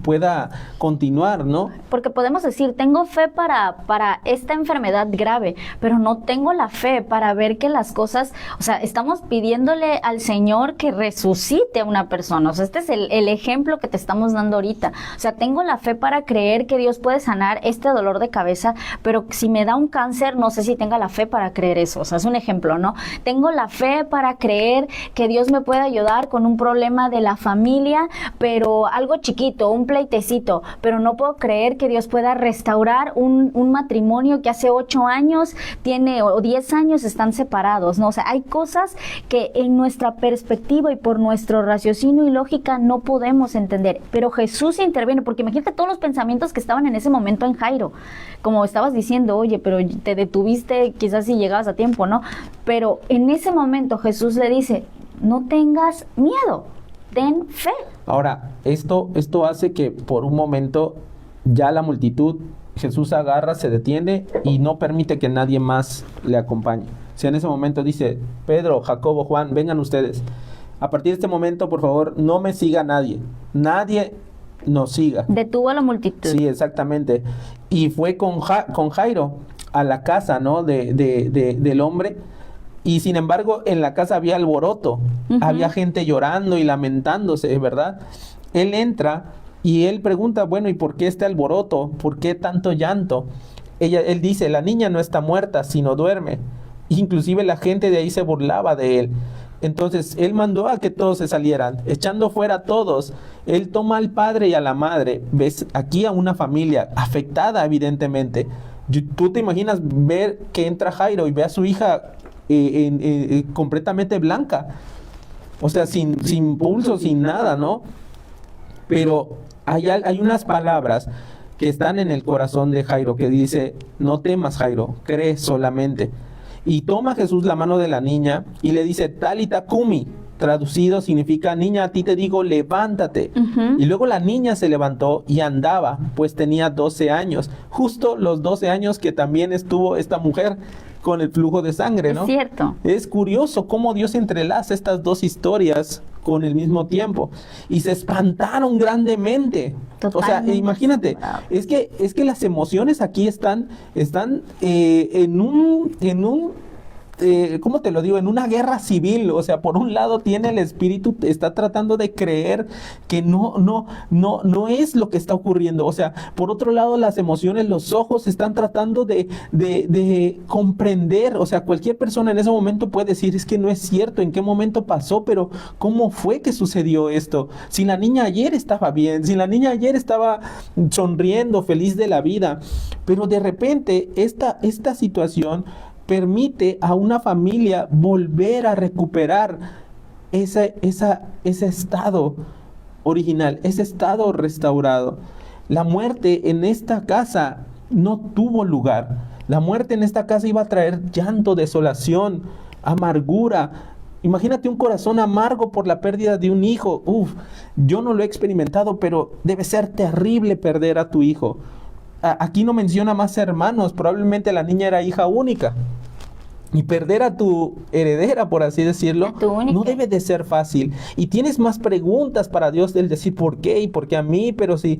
S2: pueda continuar, ¿no?
S3: Porque podemos decir, tengo fe para esta enfermedad grave, pero no tengo la fe para ver que las cosas, o sea, estamos pidiéndole al Señor que resucite a una persona. O sea, este es el ejemplo que te estamos dando ahorita. O sea, tengo la fe para creer que Dios puede sanar este dolor de cabeza, pero si me da un cáncer, no sé si tenga la fe para creer eso. O sea, es un ejemplo, ¿no? Tengo la fe para creer que Dios me puede ayudar con un problema de la familia, pero algo chiquito, un pleitecito, pero no puedo creer que Dios pueda restaurar un matrimonio que hace 8 años o 10 años están separados, ¿no? O sea, hay cosas que en nuestra perspectiva y por nuestro raciocinio y lógica no podemos entender, pero Jesús interviene, porque imagínate todos los pensamientos que estaban en ese momento en Jairo, como estabas diciendo, oye, pero te detuviste quizás si llegabas a tiempo, ¿no? Pero en ese momento Jesús le dice, no tengas miedo, ten fe.
S2: Ahora, esto hace que por un momento ya la multitud, Jesús agarra, se detiene y no permite que nadie más le acompañe. O sea, en ese momento dice, Pedro, Jacobo, Juan, vengan ustedes. A partir de este momento, por favor, no me siga nadie. Nadie nos siga.
S3: Detuvo a la multitud.
S2: Sí, exactamente. Y fue con Jairo a la casa, ¿no? del hombre. Y sin embargo, en la casa había alboroto.
S3: Ujú.
S2: Había gente llorando y lamentándose, ¿verdad? Él entra y él pregunta, bueno, ¿y por qué este alboroto? ¿Por qué tanto llanto? Él dice, la niña no está muerta, sino duerme. Inclusive la gente de ahí se burlaba de él. Entonces, él mandó a que todos se salieran, echando fuera a todos. Él toma al padre y a la madre. Ves aquí a una familia afectada, evidentemente. Tú te imaginas ver que entra Jairo y ve a su hija completamente blanca. O sea, sin pulso, sin nada, ¿no? Pero hay unas palabras que están en el corazón de Jairo que dice, no temas, Jairo, cree solamente. Y toma Jesús la mano de la niña y le dice, Talita Kumi, traducido significa, niña, a ti te digo, levántate.
S3: Ujú.
S2: Y luego la niña se levantó y andaba, pues tenía 12 años, justo los 12 años que también estuvo esta mujer con el flujo de sangre, ¿no?
S3: Es cierto.
S2: Es curioso cómo Dios entrelaza estas dos historias con el mismo tiempo y se espantaron grandemente.
S3: Totalmente
S2: O sea, imagínate,
S3: asombrados.
S2: es que las emociones aquí están en un ¿cómo te lo digo? En una guerra civil. O sea, por un lado tiene el espíritu, está tratando de creer que no es lo que está ocurriendo. O sea, por otro lado las emociones, los ojos están tratando de comprender. O sea, cualquier persona en ese momento puede decir, es que no es cierto, en qué momento pasó, pero ¿cómo fue que sucedió esto? Si la niña ayer estaba bien, si la niña ayer estaba sonriendo, feliz de la vida, pero de repente esta situación permite a una familia volver a recuperar ese estado original, ese estado restaurado. La muerte en esta casa no tuvo lugar. La muerte en esta casa iba a traer llanto, desolación, amargura. Imagínate un corazón amargo por la pérdida de un hijo. Yo no lo he experimentado, pero debe ser terrible perder a tu hijo. Aquí no menciona más hermanos, probablemente la niña era hija única. Y perder a tu heredera, por así decirlo, no debe de ser fácil. Y tienes más preguntas para Dios del decir por qué y por qué a mí, pero si...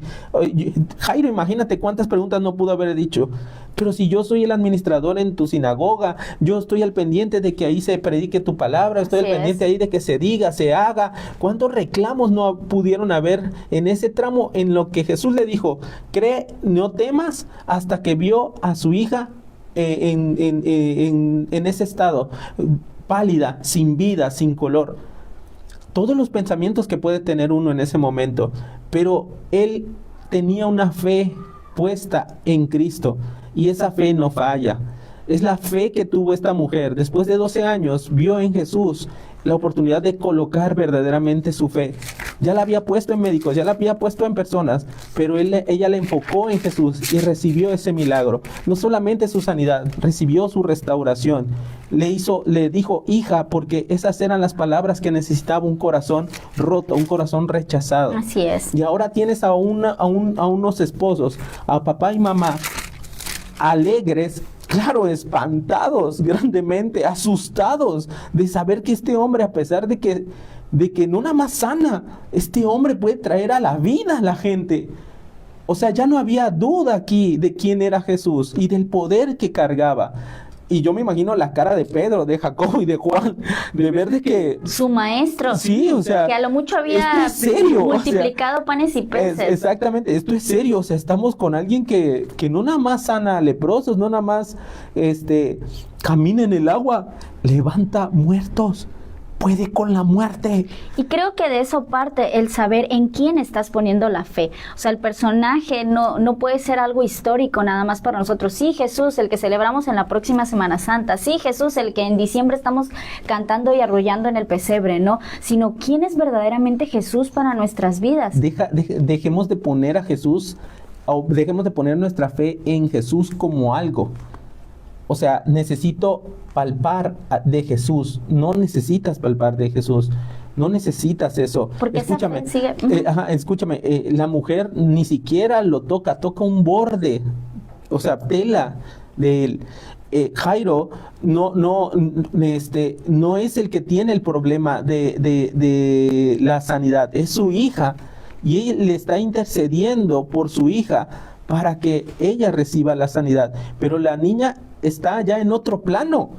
S2: Jairo, imagínate cuántas preguntas no pudo haber dicho. Pero si yo soy el administrador en tu sinagoga, yo estoy al pendiente de que ahí se predique tu palabra, estoy al pendiente ahí de que se diga, se haga. ¿Cuántos reclamos no pudieron haber en ese tramo en lo que Jesús le dijo? Cree, no temas, hasta que vio a su hija en ese estado, pálida, sin vida, sin color. Todos los pensamientos que puede tener uno en ese momento, pero él tenía una fe puesta en Cristo y esa fe no falla. Es la fe que tuvo esta mujer. Después de 12 años, vio en Jesús la oportunidad de colocar verdaderamente su fe. Ya la había puesto en médicos, ya la había puesto en personas, pero ella la enfocó en Jesús y recibió ese milagro. No solamente su sanidad, recibió su restauración. Le dijo hija, porque esas eran las palabras que necesitaba un corazón roto, un corazón rechazado.
S3: Así es.
S2: Y ahora tienes a unos esposos, a papá y mamá, alegres, claro, espantados grandemente, asustados de saber que este hombre, a pesar de que no nada más sana, este hombre puede traer a la vida a la gente. O sea, ya no había duda aquí de quién era Jesús y del poder que cargaba. Y yo me imagino la cara de Pedro, de Jacobo y de Juan, de ver de que...
S3: Su maestro.
S2: Sí, o sea...
S3: Que a lo mucho había multiplicado panes y peces.
S2: Exactamente, esto es serio. O sea, estamos con alguien que no nada más sana leprosos, no nada más camina en el agua, levanta muertos. Puede con la muerte.
S3: Y creo que de eso parte el saber en quién estás poniendo la fe. O sea, el personaje no puede ser algo histórico nada más para nosotros. Sí, Jesús, el que celebramos en la próxima Semana Santa. Sí, Jesús, el que en diciembre estamos cantando y arrullando en el pesebre, ¿no? Sino quién es verdaderamente Jesús para nuestras vidas.
S2: Dejemos de poner a Jesús, o dejemos de poner nuestra fe en Jesús como algo. O sea, necesito palpar de Jesús. No necesitas palpar de Jesús. No necesitas eso.
S3: Porque
S2: escúchame, la mujer ni siquiera lo toca un borde. O sea, tela de él. Jairo no es el que tiene el problema de la sanidad. Es su hija. Y él le está intercediendo por su hija para que ella reciba la sanidad. Pero la niña está ya en otro plano.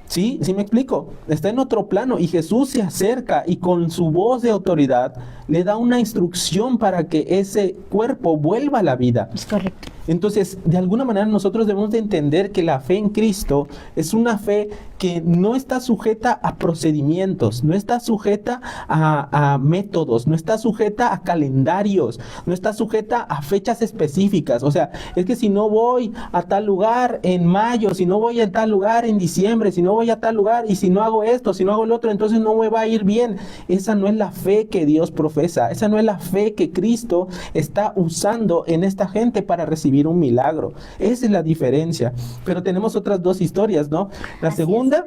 S2: ¿Sí? ¿Sí me explico? Está en otro plano y Jesús se acerca y con su voz de autoridad le da una instrucción para que ese cuerpo vuelva a la vida.
S3: Es correcto.
S2: Entonces, de alguna manera nosotros debemos de entender que la fe en Cristo es una fe que no está sujeta a procedimientos, no está sujeta a métodos, no está sujeta a calendarios, no está sujeta a fechas específicas. O sea, es que si no voy a tal lugar en mayo, si no voy a tal lugar en diciembre, si no voy a tal lugar y si no hago esto, si no hago el otro, entonces no me va a ir bien. Esa no es la fe que Dios profesa, esa no es la fe que Cristo está usando en esta gente para recibir un milagro. Esa es la diferencia. Pero tenemos otras dos historias, ¿no? La segunda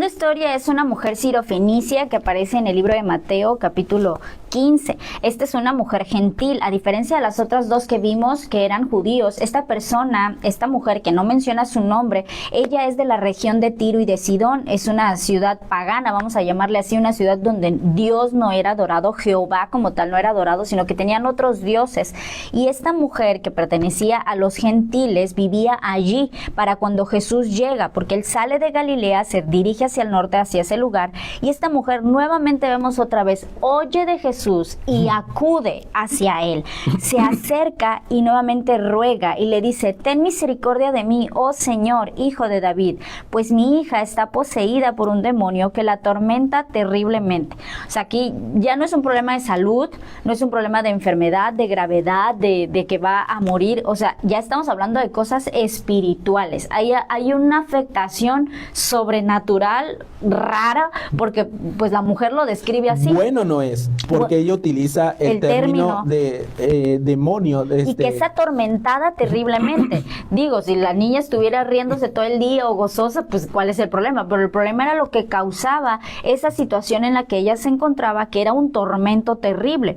S3: historia es una mujer sirofenicia que aparece en el libro de Mateo, capítulo 15. Esta es una mujer gentil, a diferencia de las otras dos que vimos que eran judíos. Esta mujer que no menciona su nombre, ella es de la región de Tiro y de Sidón. Es una ciudad pagana, vamos a llamarle así, una ciudad donde Dios no era adorado, Jehová como tal no era adorado, sino que tenían otros dioses. Y esta mujer que pertenecía a los gentiles vivía allí para cuando Jesús llega, porque él sale de Galilea, se dirige hacia el norte, hacia ese lugar, y esta mujer nuevamente vemos otra vez, oye de Jesús y acude hacia él, se acerca y nuevamente ruega y le dice: ten misericordia de mí, oh Señor, hijo de David, pues mi hija está poseída por un demonio que la atormenta terriblemente. O sea, aquí ya no es un problema de salud, no es un problema de enfermedad, de gravedad, de que va a morir. O sea, ya estamos hablando de cosas espirituales. Hay una afectación sobrenatural rara, porque pues la mujer lo describe así.
S2: Bueno, no es, porque ella utiliza el término de demonio.
S3: Y que es atormentada terriblemente. Digo, si la niña estuviera riéndose todo el día o gozosa, pues ¿cuál es el problema? Pero el problema era lo que causaba esa situación en la que ella se encontraba, que era un tormento terrible.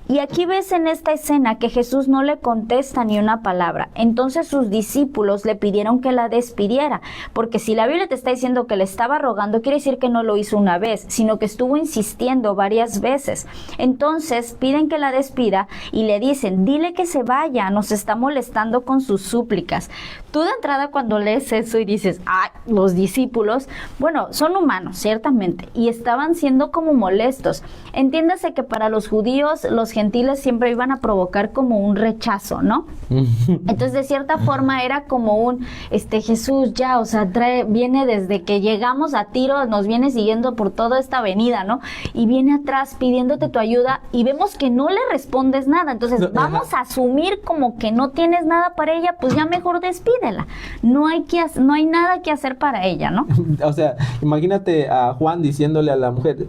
S3: Y aquí ves en esta escena que Jesús no le contesta ni una palabra. Entonces sus discípulos le pidieron que la despidiera, porque si la Biblia te está diciendo que le estaba rogando, quiere decir que no lo hizo una vez, sino que estuvo insistiendo varias veces. Entonces piden que la despida y le dicen: dile que se vaya, nos está molestando con sus súplicas. Tú de entrada cuando lees eso y dices: los discípulos, bueno, son humanos, ciertamente, y estaban siendo como molestos. Entiéndase que para los judíos, los gentiles siempre iban a provocar como un rechazo, ¿no? Entonces, de cierta forma, era como un, Jesús ya, o sea, viene desde que llegamos a Tiro, nos viene siguiendo por toda esta avenida, ¿no? Y viene atrás pidiéndote tu ayuda y vemos que no le respondes nada. Entonces, vamos a asumir como que no tienes nada para ella, pues ya mejor despídela. No hay nada que hacer para ella, ¿no?
S2: O sea, imagínate a Juan diciéndole a la mujer: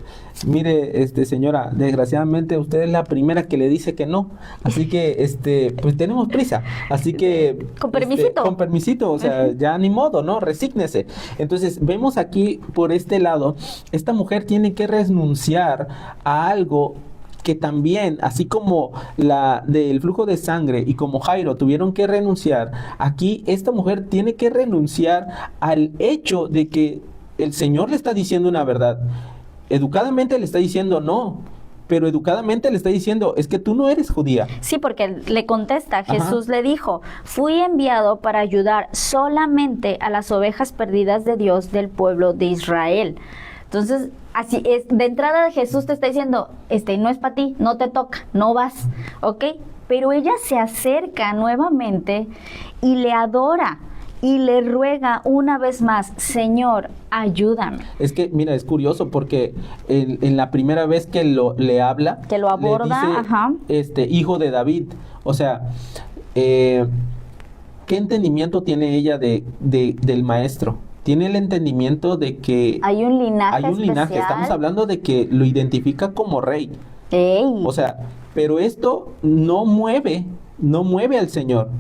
S2: mire, señora, desgraciadamente usted es la primera que le dice que no, así que, pues tenemos prisa, así que...
S3: Con permisito.
S2: Con permisito, o sea, ya ni modo, ¿no? Resígnese. Entonces, vemos aquí, por este lado, esta mujer tiene que renunciar a algo que también, así como la del flujo de sangre y como Jairo tuvieron que renunciar, aquí esta mujer tiene que renunciar al hecho de que el Señor le está diciendo una verdad. Educadamente le está diciendo no, pero educadamente le está diciendo: es que tú no eres judía.
S3: Sí, porque le contesta, Jesús le dijo: fui enviado para ayudar solamente a las ovejas perdidas de Dios del pueblo de Israel. Entonces, así es, de entrada Jesús te está diciendo, no es para ti, no te toca, no vas, ¿ok? Pero ella se acerca nuevamente y le adora y le ruega una vez más: Señor, ayúdame.
S2: Es que, mira, es curioso porque en la primera vez que le habla,
S3: que lo aborda,
S2: le dice, hijo de David. O sea, ¿qué entendimiento tiene ella del maestro? Tiene el entendimiento de que
S3: hay un linaje especial.
S2: Estamos hablando de que lo identifica como rey.
S3: ¡Ey!
S2: O sea, pero esto no mueve al Señor.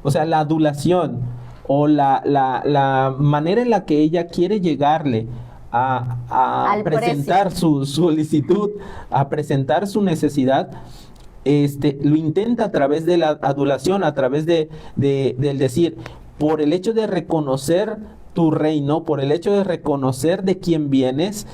S2: O sea, la adulación o la manera en la que ella quiere llegarle a presentar su solicitud, a presentar su necesidad, lo intenta a través de la adulación, a través del decir, por el hecho de reconocer tu reino, por el hecho de reconocer de quién vienes,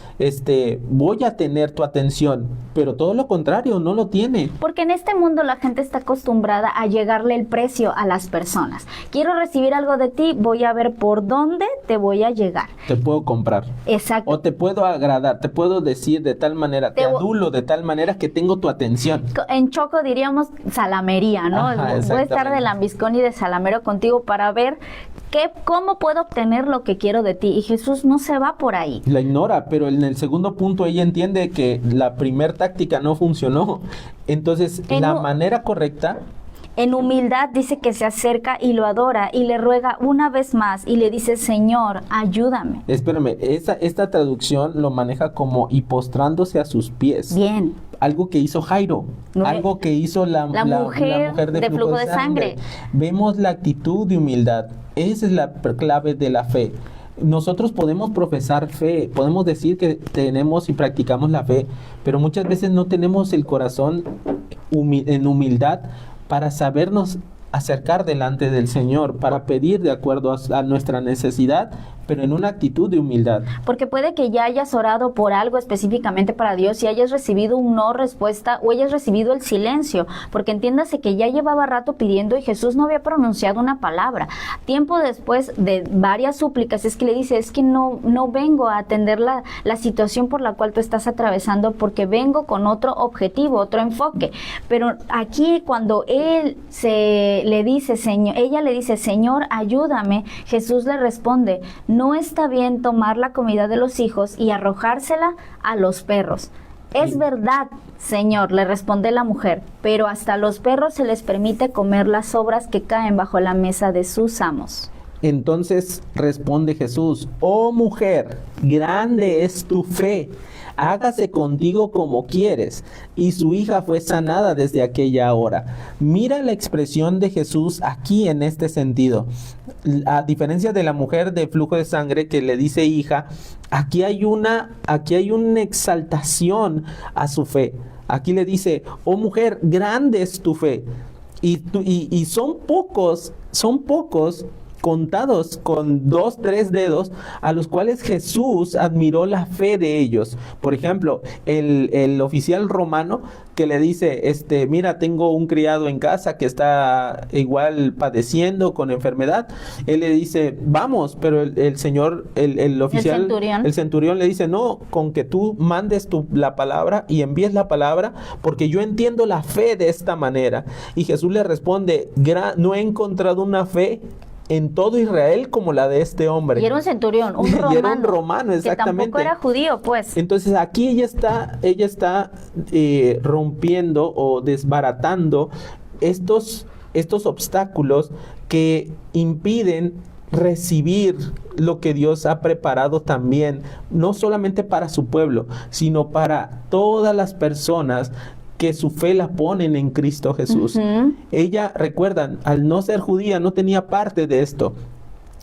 S2: voy a tener tu atención, pero todo lo contrario, no lo tiene.
S3: Porque en este mundo la gente está acostumbrada a llegarle el precio a las personas. Quiero recibir algo de ti, voy a ver por dónde te voy a llegar.
S2: Te puedo comprar.
S3: Exacto.
S2: O te puedo agradar, te puedo decir de tal manera, te adulo de tal manera que tengo tu atención.
S3: En Choco diríamos salamería, ¿no? Voy a estar de lambiscón y de salamero contigo para ver cómo puedo obtener lo que quiero de ti. Y Jesús no se va por ahí.
S2: La ignora, pero en el segundo punto ella entiende que la primer táctica no funcionó. Entonces, la manera correcta...
S3: En humildad dice que se acerca y lo adora y le ruega una vez más y le dice: Señor, ayúdame.
S2: Espérame, esta traducción lo maneja como y postrándose a sus pies.
S3: Bien.
S2: Algo que hizo Jairo, algo que hizo la mujer de flujo de sangre. Vemos la actitud de humildad. Esa es la clave de la fe. nosotros podemos profesar fe, podemos decir que tenemos y practicamos la fe, pero muchas veces no tenemos el corazón en humildad para sabernos acercar delante del Señor, para pedir de acuerdo a nuestra necesidad, pero en una actitud de humildad.
S3: Porque puede que ya hayas orado por algo específicamente para Dios y hayas recibido un no respuesta o hayas recibido el silencio, porque entiéndase que ya llevaba rato pidiendo y Jesús no había pronunciado una palabra. Tiempo después de varias súplicas es que le dice, es que no vengo a atender la situación por la cual tú estás atravesando, porque vengo con otro objetivo, otro enfoque. Pero aquí cuando ella le dice, Señor, ayúdame, Jesús le responde, no está bien tomar la comida de los hijos y arrojársela a los perros. Es verdad, Señor, le responde la mujer, pero hasta a los perros se les permite comer las sobras que caen bajo la mesa de sus amos.
S2: Entonces responde Jesús, oh mujer, grande es tu fe, hágase contigo como quieres. Y su hija fue sanada desde aquella hora. Mira la expresión de Jesús aquí en este sentido. A diferencia de la mujer de flujo de sangre que le dice hija, aquí hay una exaltación a su fe. Aquí le dice, oh mujer, grande es tu fe. Y son pocos contados con 2, 3 dedos a los cuales Jesús admiró la fe de ellos. Por ejemplo, el oficial romano que le dice, mira, tengo un criado en casa que está igual padeciendo con enfermedad. Él le dice, vamos, pero el señor, el oficial, el centurión le dice, no, con que tú mandes la palabra y envíes la palabra, porque yo entiendo la fe de esta manera. Y Jesús le responde, no he encontrado una fe en todo Israel como la de este hombre.
S3: Y era un centurión, un romano.
S2: Y era un romano, exactamente.
S3: Que tampoco era judío, pues.
S2: Entonces aquí ella está rompiendo o desbaratando estos obstáculos que impiden recibir lo que Dios ha preparado también, no solamente para su pueblo, sino para todas las personas que su fe la ponen en Cristo Jesús. Ella, recuerdan, al no ser judía, no tenía parte de esto.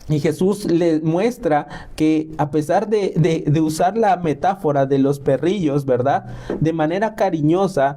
S2: Y Jesús le muestra que a pesar de usar la metáfora de los perrillos, ¿verdad? De manera cariñosa,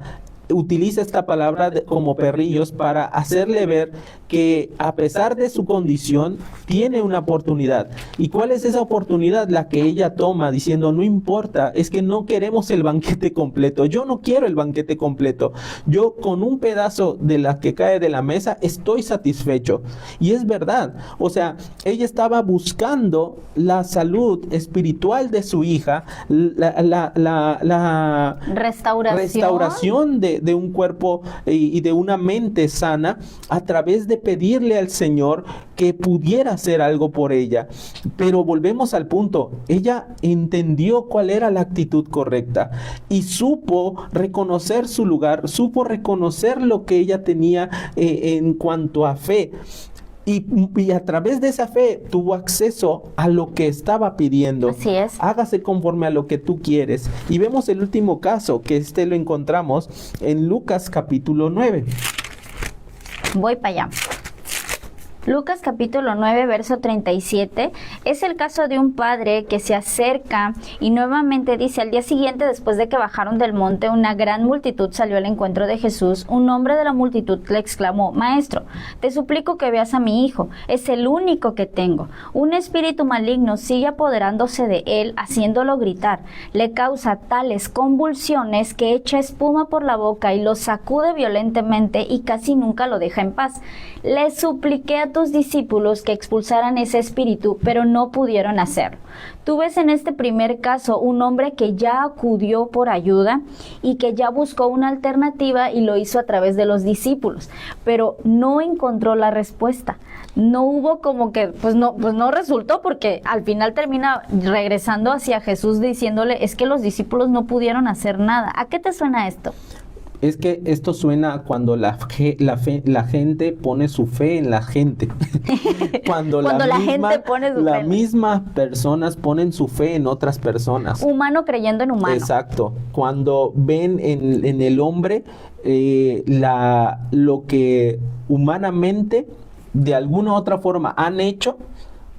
S2: utiliza esta palabra como perrillos para hacerle ver que a pesar de su condición tiene una oportunidad. ¿Y cuál es esa oportunidad? La que ella toma diciendo, no importa, es que no queremos el banquete completo, yo no quiero el banquete completo, yo con un pedazo de la que cae de la mesa estoy satisfecho. Y es verdad, o sea, ella estaba buscando la salud espiritual de su hija, la restauración de un cuerpo y de una mente sana a través de pedirle al Señor que pudiera hacer algo por ella. Pero volvemos al punto, ella entendió cuál era la actitud correcta y supo reconocer su lugar, supo reconocer lo que ella tenía en cuanto a fe. Y a través de esa fe tuvo acceso a lo que estaba pidiendo.
S3: Así es.
S2: Hágase conforme a lo que tú quieres. Y vemos el último caso, que lo encontramos en Lucas capítulo 9.
S3: Voy para allá. Lucas capítulo 9, verso 37, es el caso de un padre que se acerca y nuevamente dice, al día siguiente, después de que bajaron del monte, una gran multitud salió al encuentro de Jesús. Un hombre de la multitud le exclamó, Maestro, te suplico que veas a mi hijo, es el único que tengo. Un espíritu maligno sigue apoderándose de él, haciéndolo gritar. Le causa tales convulsiones que echa espuma por la boca y lo sacude violentamente y casi nunca lo deja en paz. Le supliqué a tus discípulos que expulsaran ese espíritu, pero no pudieron hacerlo. Tú ves en este primer caso un hombre que ya acudió por ayuda y que ya buscó una alternativa y lo hizo a través de los discípulos, pero no encontró la respuesta. No hubo como que, pues no resultó, porque al final termina regresando hacia Jesús diciéndole, es que los discípulos no pudieron hacer nada. ¿A qué te suena esto?
S2: Es que esto suena cuando la gente pone su fe en la gente. Cuando las mismas personas ponen su fe en otras personas.
S3: Humano creyendo en humano.
S2: Exacto. Cuando ven en el hombre lo que humanamente de alguna u otra forma han hecho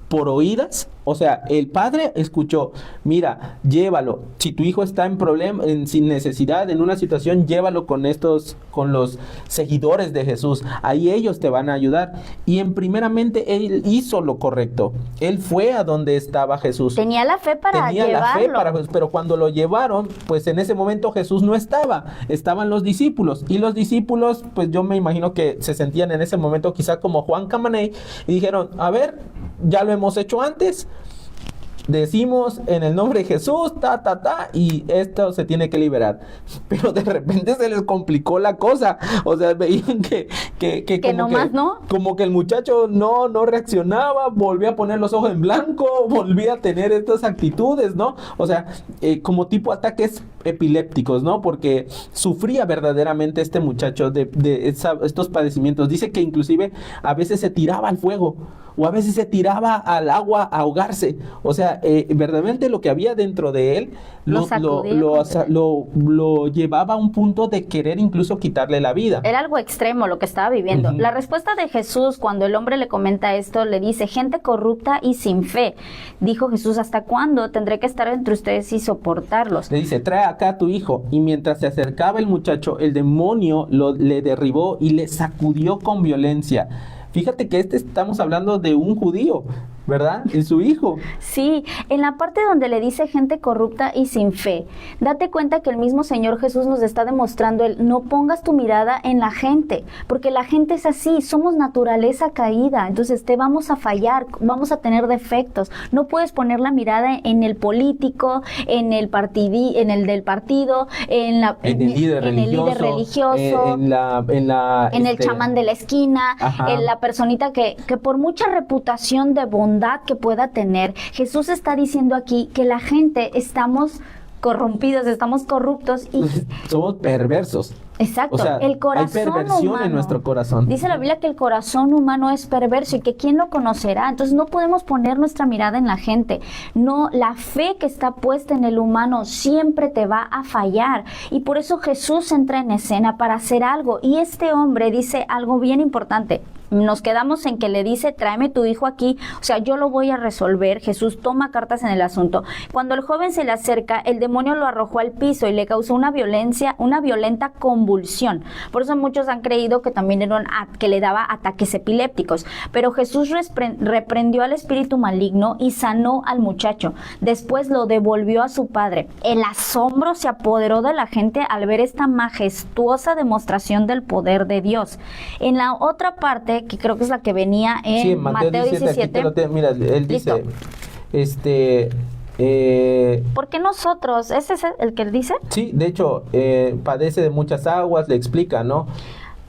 S2: por oídas, O sea, el padre escuchó, mira, llévalo. Si tu hijo está en problema, sin necesidad, en una situación, llévalo con los seguidores de Jesús. Ahí ellos te van a ayudar. Y primeramente él hizo lo correcto. Él fue a donde estaba Jesús.
S3: Tenía la fe para llevarlo.
S2: Pero cuando lo llevaron, pues en ese momento Jesús no estaba. Estaban los discípulos. Y los discípulos, pues yo me imagino que se sentían en ese momento quizá como Juan Camaney y dijeron, a ver, ya lo hemos hecho antes, decimos en el nombre de Jesús, y esto se tiene que liberar. Pero de repente se les complicó la cosa. O sea, veían que como que el muchacho no reaccionaba, volvía a poner los ojos en blanco, volvía a tener estas actitudes, ¿no? O sea, como tipo ataques epilépticos, ¿no? Porque sufría verdaderamente este muchacho de estos padecimientos. Dice que inclusive a veces se tiraba al fuego o a veces se tiraba al agua a ahogarse. O sea, verdaderamente lo que había dentro de él lo llevaba a un punto de querer incluso quitarle la vida.
S3: Era algo extremo lo que estaba viviendo. La respuesta de Jesús cuando el hombre le comenta esto, le dice, gente corrupta y sin fe. Dijo Jesús, ¿hasta cuándo tendré que estar entre ustedes y soportarlos?
S2: Le dice, trae acá a tu hijo. Y mientras se acercaba el muchacho, el demonio le derribó y le sacudió con violencia. Fíjate que estamos hablando de un judío, ¿verdad? Es su hijo.
S3: Sí, en la parte donde le dice gente corrupta y sin fe, date cuenta que el mismo Señor Jesús nos está demostrando no pongas tu mirada en la gente, porque la gente es así, somos naturaleza caída, entonces te vamos a fallar, vamos a tener defectos. No puedes poner la mirada en el político, en el del partido, en el líder religioso, en el chamán de la esquina, en la personita que por mucha reputación de bondad que pueda tener. Jesús está diciendo aquí que la gente estamos corrompidos, estamos corruptos y
S2: somos perversos.
S3: Exacto,
S2: o sea,
S3: el corazón
S2: hay perversión
S3: humano,
S2: en nuestro corazón.
S3: Dice la Biblia que el corazón humano es perverso y que ¿quién lo conocerá? Entonces no podemos poner nuestra mirada en la gente. No, la fe que está puesta en el humano siempre te va a fallar. Y por eso Jesús entra en escena para hacer algo. Y este hombre dice algo bien importante. Nos quedamos en que le dice, tráeme tu hijo aquí, o sea, yo lo voy a resolver. Jesús toma cartas en el asunto. Cuando el joven se le acerca, el demonio lo arrojó al piso y le causó una violenta convulsión. Por eso muchos han creído que también que le daba ataques epilépticos. Pero Jesús reprendió al espíritu maligno y sanó al muchacho. Después lo devolvió a su padre. El asombro se apoderó de la gente al ver esta majestuosa demostración del poder de Dios. En la otra parte, que creo que es la que venía en Mateo 17.
S2: Mira, él dice,
S3: ¿por qué nosotros? ¿Ese es el que él dice?
S2: Sí, de hecho, padece de muchas aguas, le explica, ¿no?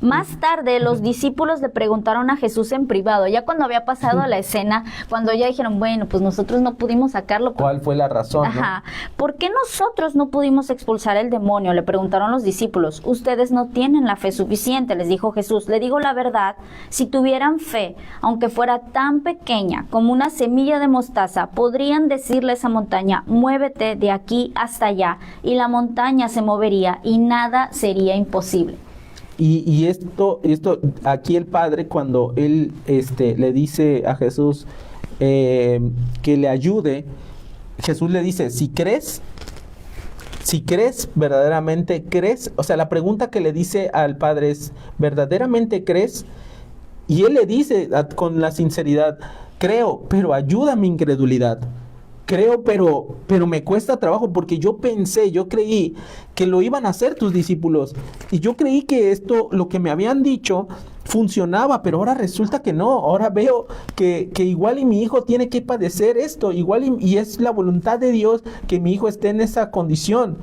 S3: Más tarde los discípulos le preguntaron a Jesús en privado, ya cuando había pasado la escena, cuando ya dijeron, bueno, pues nosotros no pudimos sacarlo.
S2: ¿Cuál fue la razón?
S3: Ajá. ¿Por qué nosotros no pudimos expulsar el demonio? Le preguntaron los discípulos. Ustedes no tienen la fe suficiente, les dijo Jesús. Le digo la verdad, si tuvieran fe, aunque fuera tan pequeña como una semilla de mostaza, podrían decirle a esa montaña, muévete de aquí hasta allá, y la montaña se movería y nada sería imposible.
S2: Y esto, aquí el padre, cuando él le dice a Jesús que le ayude, Jesús le dice, si crees, verdaderamente crees, o sea, la pregunta que le dice al padre es, ¿verdaderamente crees? Y él le dice con la sinceridad, creo, pero ayuda mi incredulidad. Creo, pero me cuesta trabajo porque yo creí que lo iban a hacer tus discípulos y yo creí que lo que me habían dicho funcionaba, pero ahora resulta que no. Ahora veo que igual y mi hijo tiene que padecer esto, igual y es la voluntad de Dios que mi hijo esté en esa condición.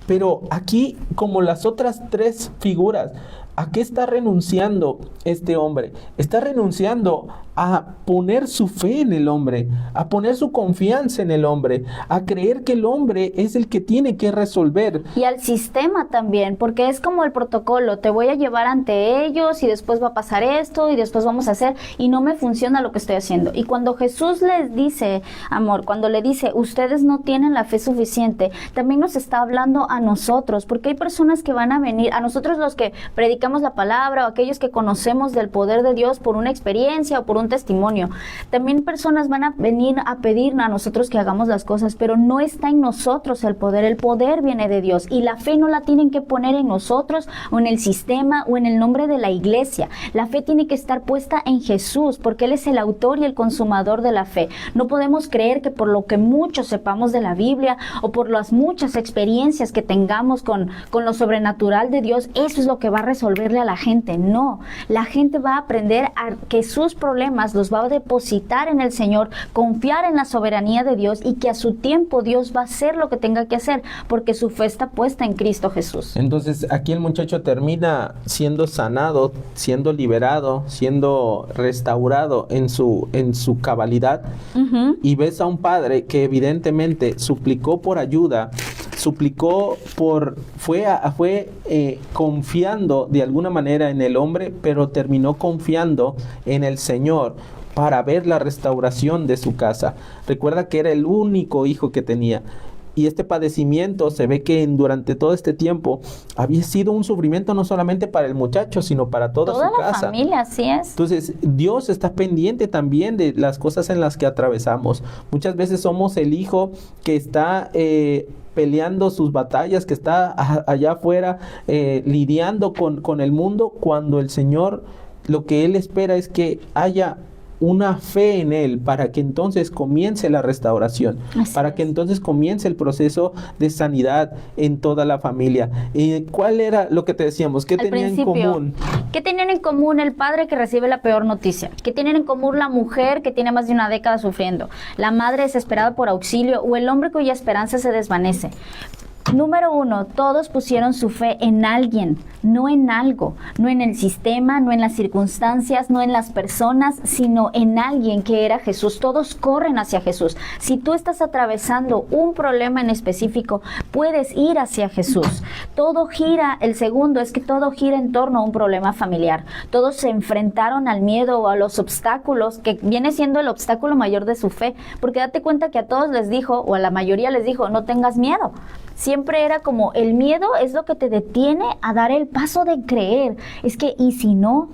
S2: Pero aquí, como las otras tres figuras, ¿a qué está renunciando este hombre? Está renunciando a poner su fe en el hombre, a poner su confianza en el hombre, a creer que el hombre es el que tiene que resolver.
S3: Y al sistema también, porque es como el protocolo, te voy a llevar ante ellos y después va a pasar esto y después vamos a hacer y no me funciona lo que estoy haciendo. Y cuando Jesús les dice, amor, cuando le dice, ustedes no tienen la fe suficiente, también nos está hablando a nosotros, porque hay personas que van a venir, a nosotros los que predicamos predicamos la palabra, o aquellos que conocemos del poder de Dios por una experiencia o por un testimonio. También personas van a venir a pedirnos a nosotros que hagamos las cosas, pero no está en nosotros el poder viene de Dios, y la fe no la tienen que poner en nosotros o en el sistema o en el nombre de la iglesia. La fe tiene que estar puesta en Jesús, porque Él es el autor y el consumador de la fe. No podemos creer que por lo que mucho sepamos de la Biblia o por las muchas experiencias que tengamos con lo sobrenatural de Dios, eso es lo que va a resolverle a la gente. No, la gente va a aprender a que sus problemas los va a depositar en el Señor, confiar en la soberanía de Dios, y que a su tiempo Dios va a hacer lo que tenga que hacer, porque su fe está puesta en Cristo Jesús.
S2: Entonces aquí el muchacho termina siendo sanado, siendo liberado, siendo restaurado en su cabalidad. Y ves a un padre que evidentemente suplicó por ayuda, fue confiando de alguna manera en el hombre, pero terminó confiando en el Señor para ver la restauración de su casa. Recuerda que era el único hijo que tenía. Y este padecimiento se ve que durante todo este tiempo había sido un sufrimiento no solamente para el muchacho, sino para toda su casa.
S3: Toda la familia, así es.
S2: Entonces, Dios está pendiente también de las cosas en las que atravesamos. Muchas veces somos el hijo que está peleando sus batallas, que está allá afuera lidiando con el mundo, cuando el Señor lo que Él espera es que haya una fe en Él, para que entonces comience la restauración, para que entonces comience el proceso de sanidad en toda la familia. ¿Cuál era lo que te decíamos? ¿Qué tenían en común?
S3: ¿Qué tenían en común el padre que recibe la peor noticia? ¿Qué tienen en común la mujer que tiene más de una década sufriendo? ¿La madre desesperada por auxilio? ¿O el hombre cuya esperanza se desvanece? Número 1, todos pusieron su fe en alguien, no en algo, no en el sistema, no en las circunstancias, no en las personas, sino en alguien que era Jesús. Todos corren hacia Jesús. Si tú estás atravesando un problema en específico, puedes ir hacia Jesús. Todo gira, el segundo es que todo gira en torno a un problema familiar. Todos se enfrentaron al miedo o a los obstáculos, que viene siendo el obstáculo mayor de su fe, porque date cuenta que a todos les dijo, o a la mayoría les dijo, no tengas miedo. Siempre era como, el miedo es lo que te detiene a dar el paso de creer. Es que, ¿y si no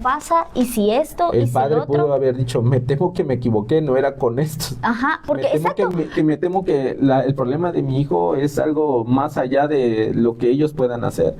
S3: pasa? ¿Y si esto?
S2: El
S3: ¿y si
S2: padre
S3: lo otro?
S2: pudo haber dicho, me temo que me equivoqué, no era con esto.
S3: Ajá, porque
S2: Me temo que el problema de mi hijo es algo más allá de lo que ellos puedan hacer.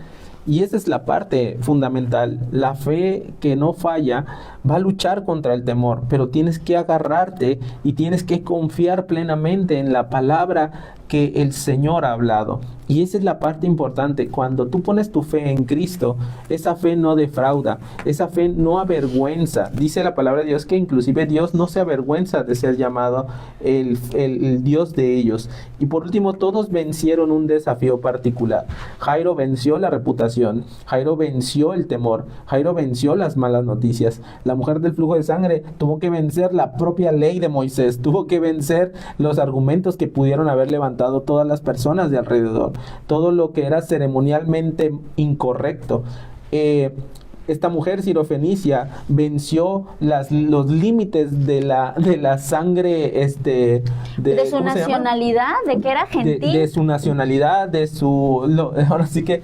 S2: Y esa es la parte fundamental. La fe que no falla va a luchar contra el temor, pero tienes que agarrarte y tienes que confiar plenamente en la palabra que el Señor ha hablado. Y esa es la parte importante. Cuando tú pones tu fe en Cristo, esa fe no defrauda, esa fe no avergüenza. Dice la palabra de Dios que inclusive Dios no se avergüenza de ser llamado el Dios de ellos. Y por último, todos vencieron un desafío particular. Jairo venció la reputación, Jairo venció el temor, Jairo venció las malas noticias. La mujer del flujo de sangre tuvo que vencer la propia ley de Moisés, tuvo que vencer los argumentos que pudieron haber levantado todas las personas de alrededor, todo lo que era ceremonialmente incorrecto. Esta mujer sirofenicia venció los límites de la sangre
S3: de su nacionalidad, de que era gentil,
S2: de su nacionalidad, ahora sí que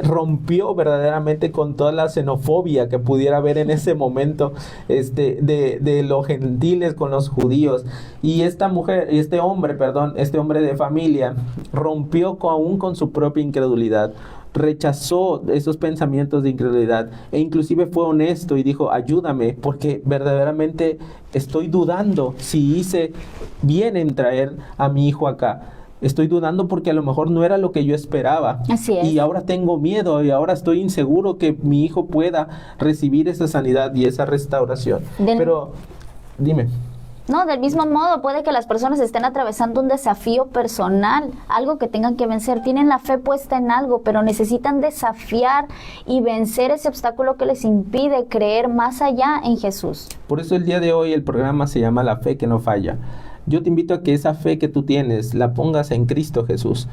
S2: rompió verdaderamente con toda la xenofobia que pudiera haber en ese momento, de los gentiles con los judíos. Y este hombre de familia rompió aún con su propia incredulidad. Rechazó esos pensamientos de incredulidad e inclusive fue honesto y dijo, ayúdame, porque verdaderamente estoy dudando si hice bien en traer a mi hijo acá. Estoy dudando porque a lo mejor no era lo que yo esperaba.
S3: Así es.
S2: Y ahora tengo miedo y ahora estoy inseguro que mi hijo pueda recibir esa sanidad y esa restauración. Pero dime.
S3: No, del mismo modo, puede que las personas estén atravesando un desafío personal, algo que tengan que vencer. Tienen la fe puesta en algo, pero necesitan desafiar y vencer ese obstáculo que les impide creer más allá en Jesús.
S2: Por eso el día de hoy el programa se llama La Fe que no falla. Yo te invito a que esa fe que tú tienes la pongas en Cristo Jesús.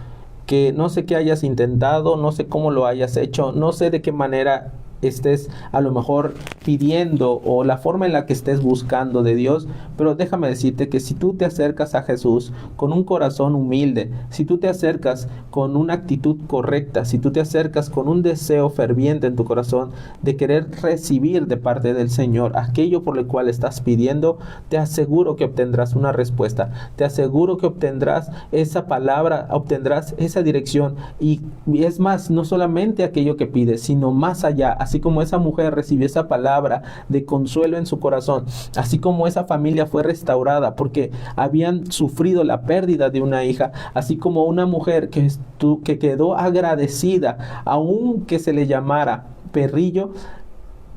S2: Que no sé qué hayas intentado, no sé cómo lo hayas hecho, no sé de qué manera estés a lo mejor pidiendo o la forma en la que estés buscando de Dios, pero déjame decirte que si tú te acercas a Jesús con un corazón humilde, si tú te acercas con una actitud correcta, si tú te acercas con un deseo ferviente en tu corazón de querer recibir de parte del Señor aquello por lo cual estás pidiendo, te aseguro que obtendrás una respuesta, te aseguro que obtendrás esa palabra, obtendrás esa dirección y es más, no solamente aquello que pides, sino más allá. Así como esa mujer recibió esa palabra de consuelo en su corazón, así como esa familia fue restaurada porque habían sufrido la pérdida de una hija, así como una mujer que quedó agradecida, aunque se le llamara perrillo,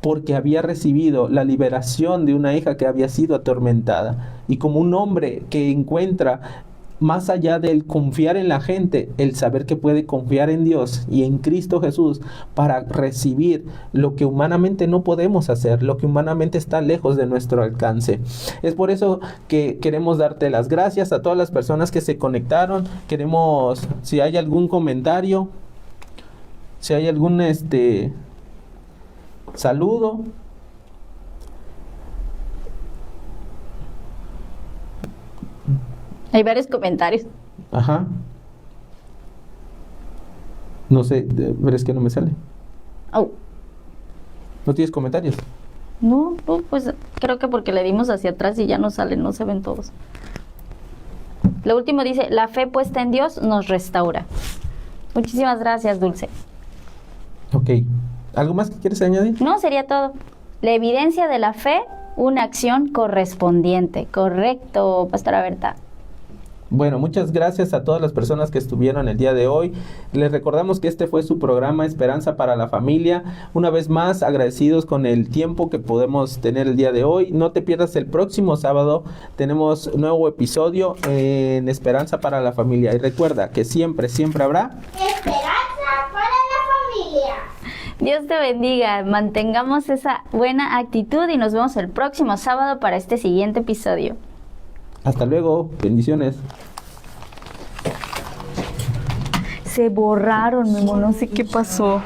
S2: porque había recibido la liberación de una hija que había sido atormentada, y como un hombre que encuentra, más allá del confiar en la gente, el saber que puede confiar en Dios y en Cristo Jesús para recibir lo que humanamente no podemos hacer, lo que humanamente está lejos de nuestro alcance. Es por eso que queremos darte las gracias a todas las personas que se conectaron. Queremos, si hay algún comentario, si hay algún saludo.
S3: Hay varios comentarios.
S2: Ajá. No sé, pero es que no me sale.
S3: Oh.
S2: ¿No tienes comentarios?
S3: No, pues creo que porque le dimos hacia atrás y ya no salen, no se ven todos. Lo último dice, la fe puesta en Dios nos restaura. Muchísimas gracias, Dulce.
S2: Ok. ¿Algo más que quieres añadir?
S3: No, sería todo. La evidencia de la fe, una acción correspondiente. Correcto, Pastora Berta.
S2: Bueno, muchas gracias a todas las personas que estuvieron el día de hoy. Les recordamos que este fue su programa Esperanza para la Familia. Una vez más, agradecidos con el tiempo que podemos tener el día de hoy. No te pierdas el próximo sábado. Tenemos nuevo episodio en Esperanza para la Familia. Y recuerda que siempre, siempre habrá
S5: Esperanza para la familia.
S3: Dios te bendiga. Mantengamos esa buena actitud y nos vemos el próximo sábado para este siguiente episodio.
S2: Hasta luego. Bendiciones.
S3: Se borraron, Memo, no sé qué pasó.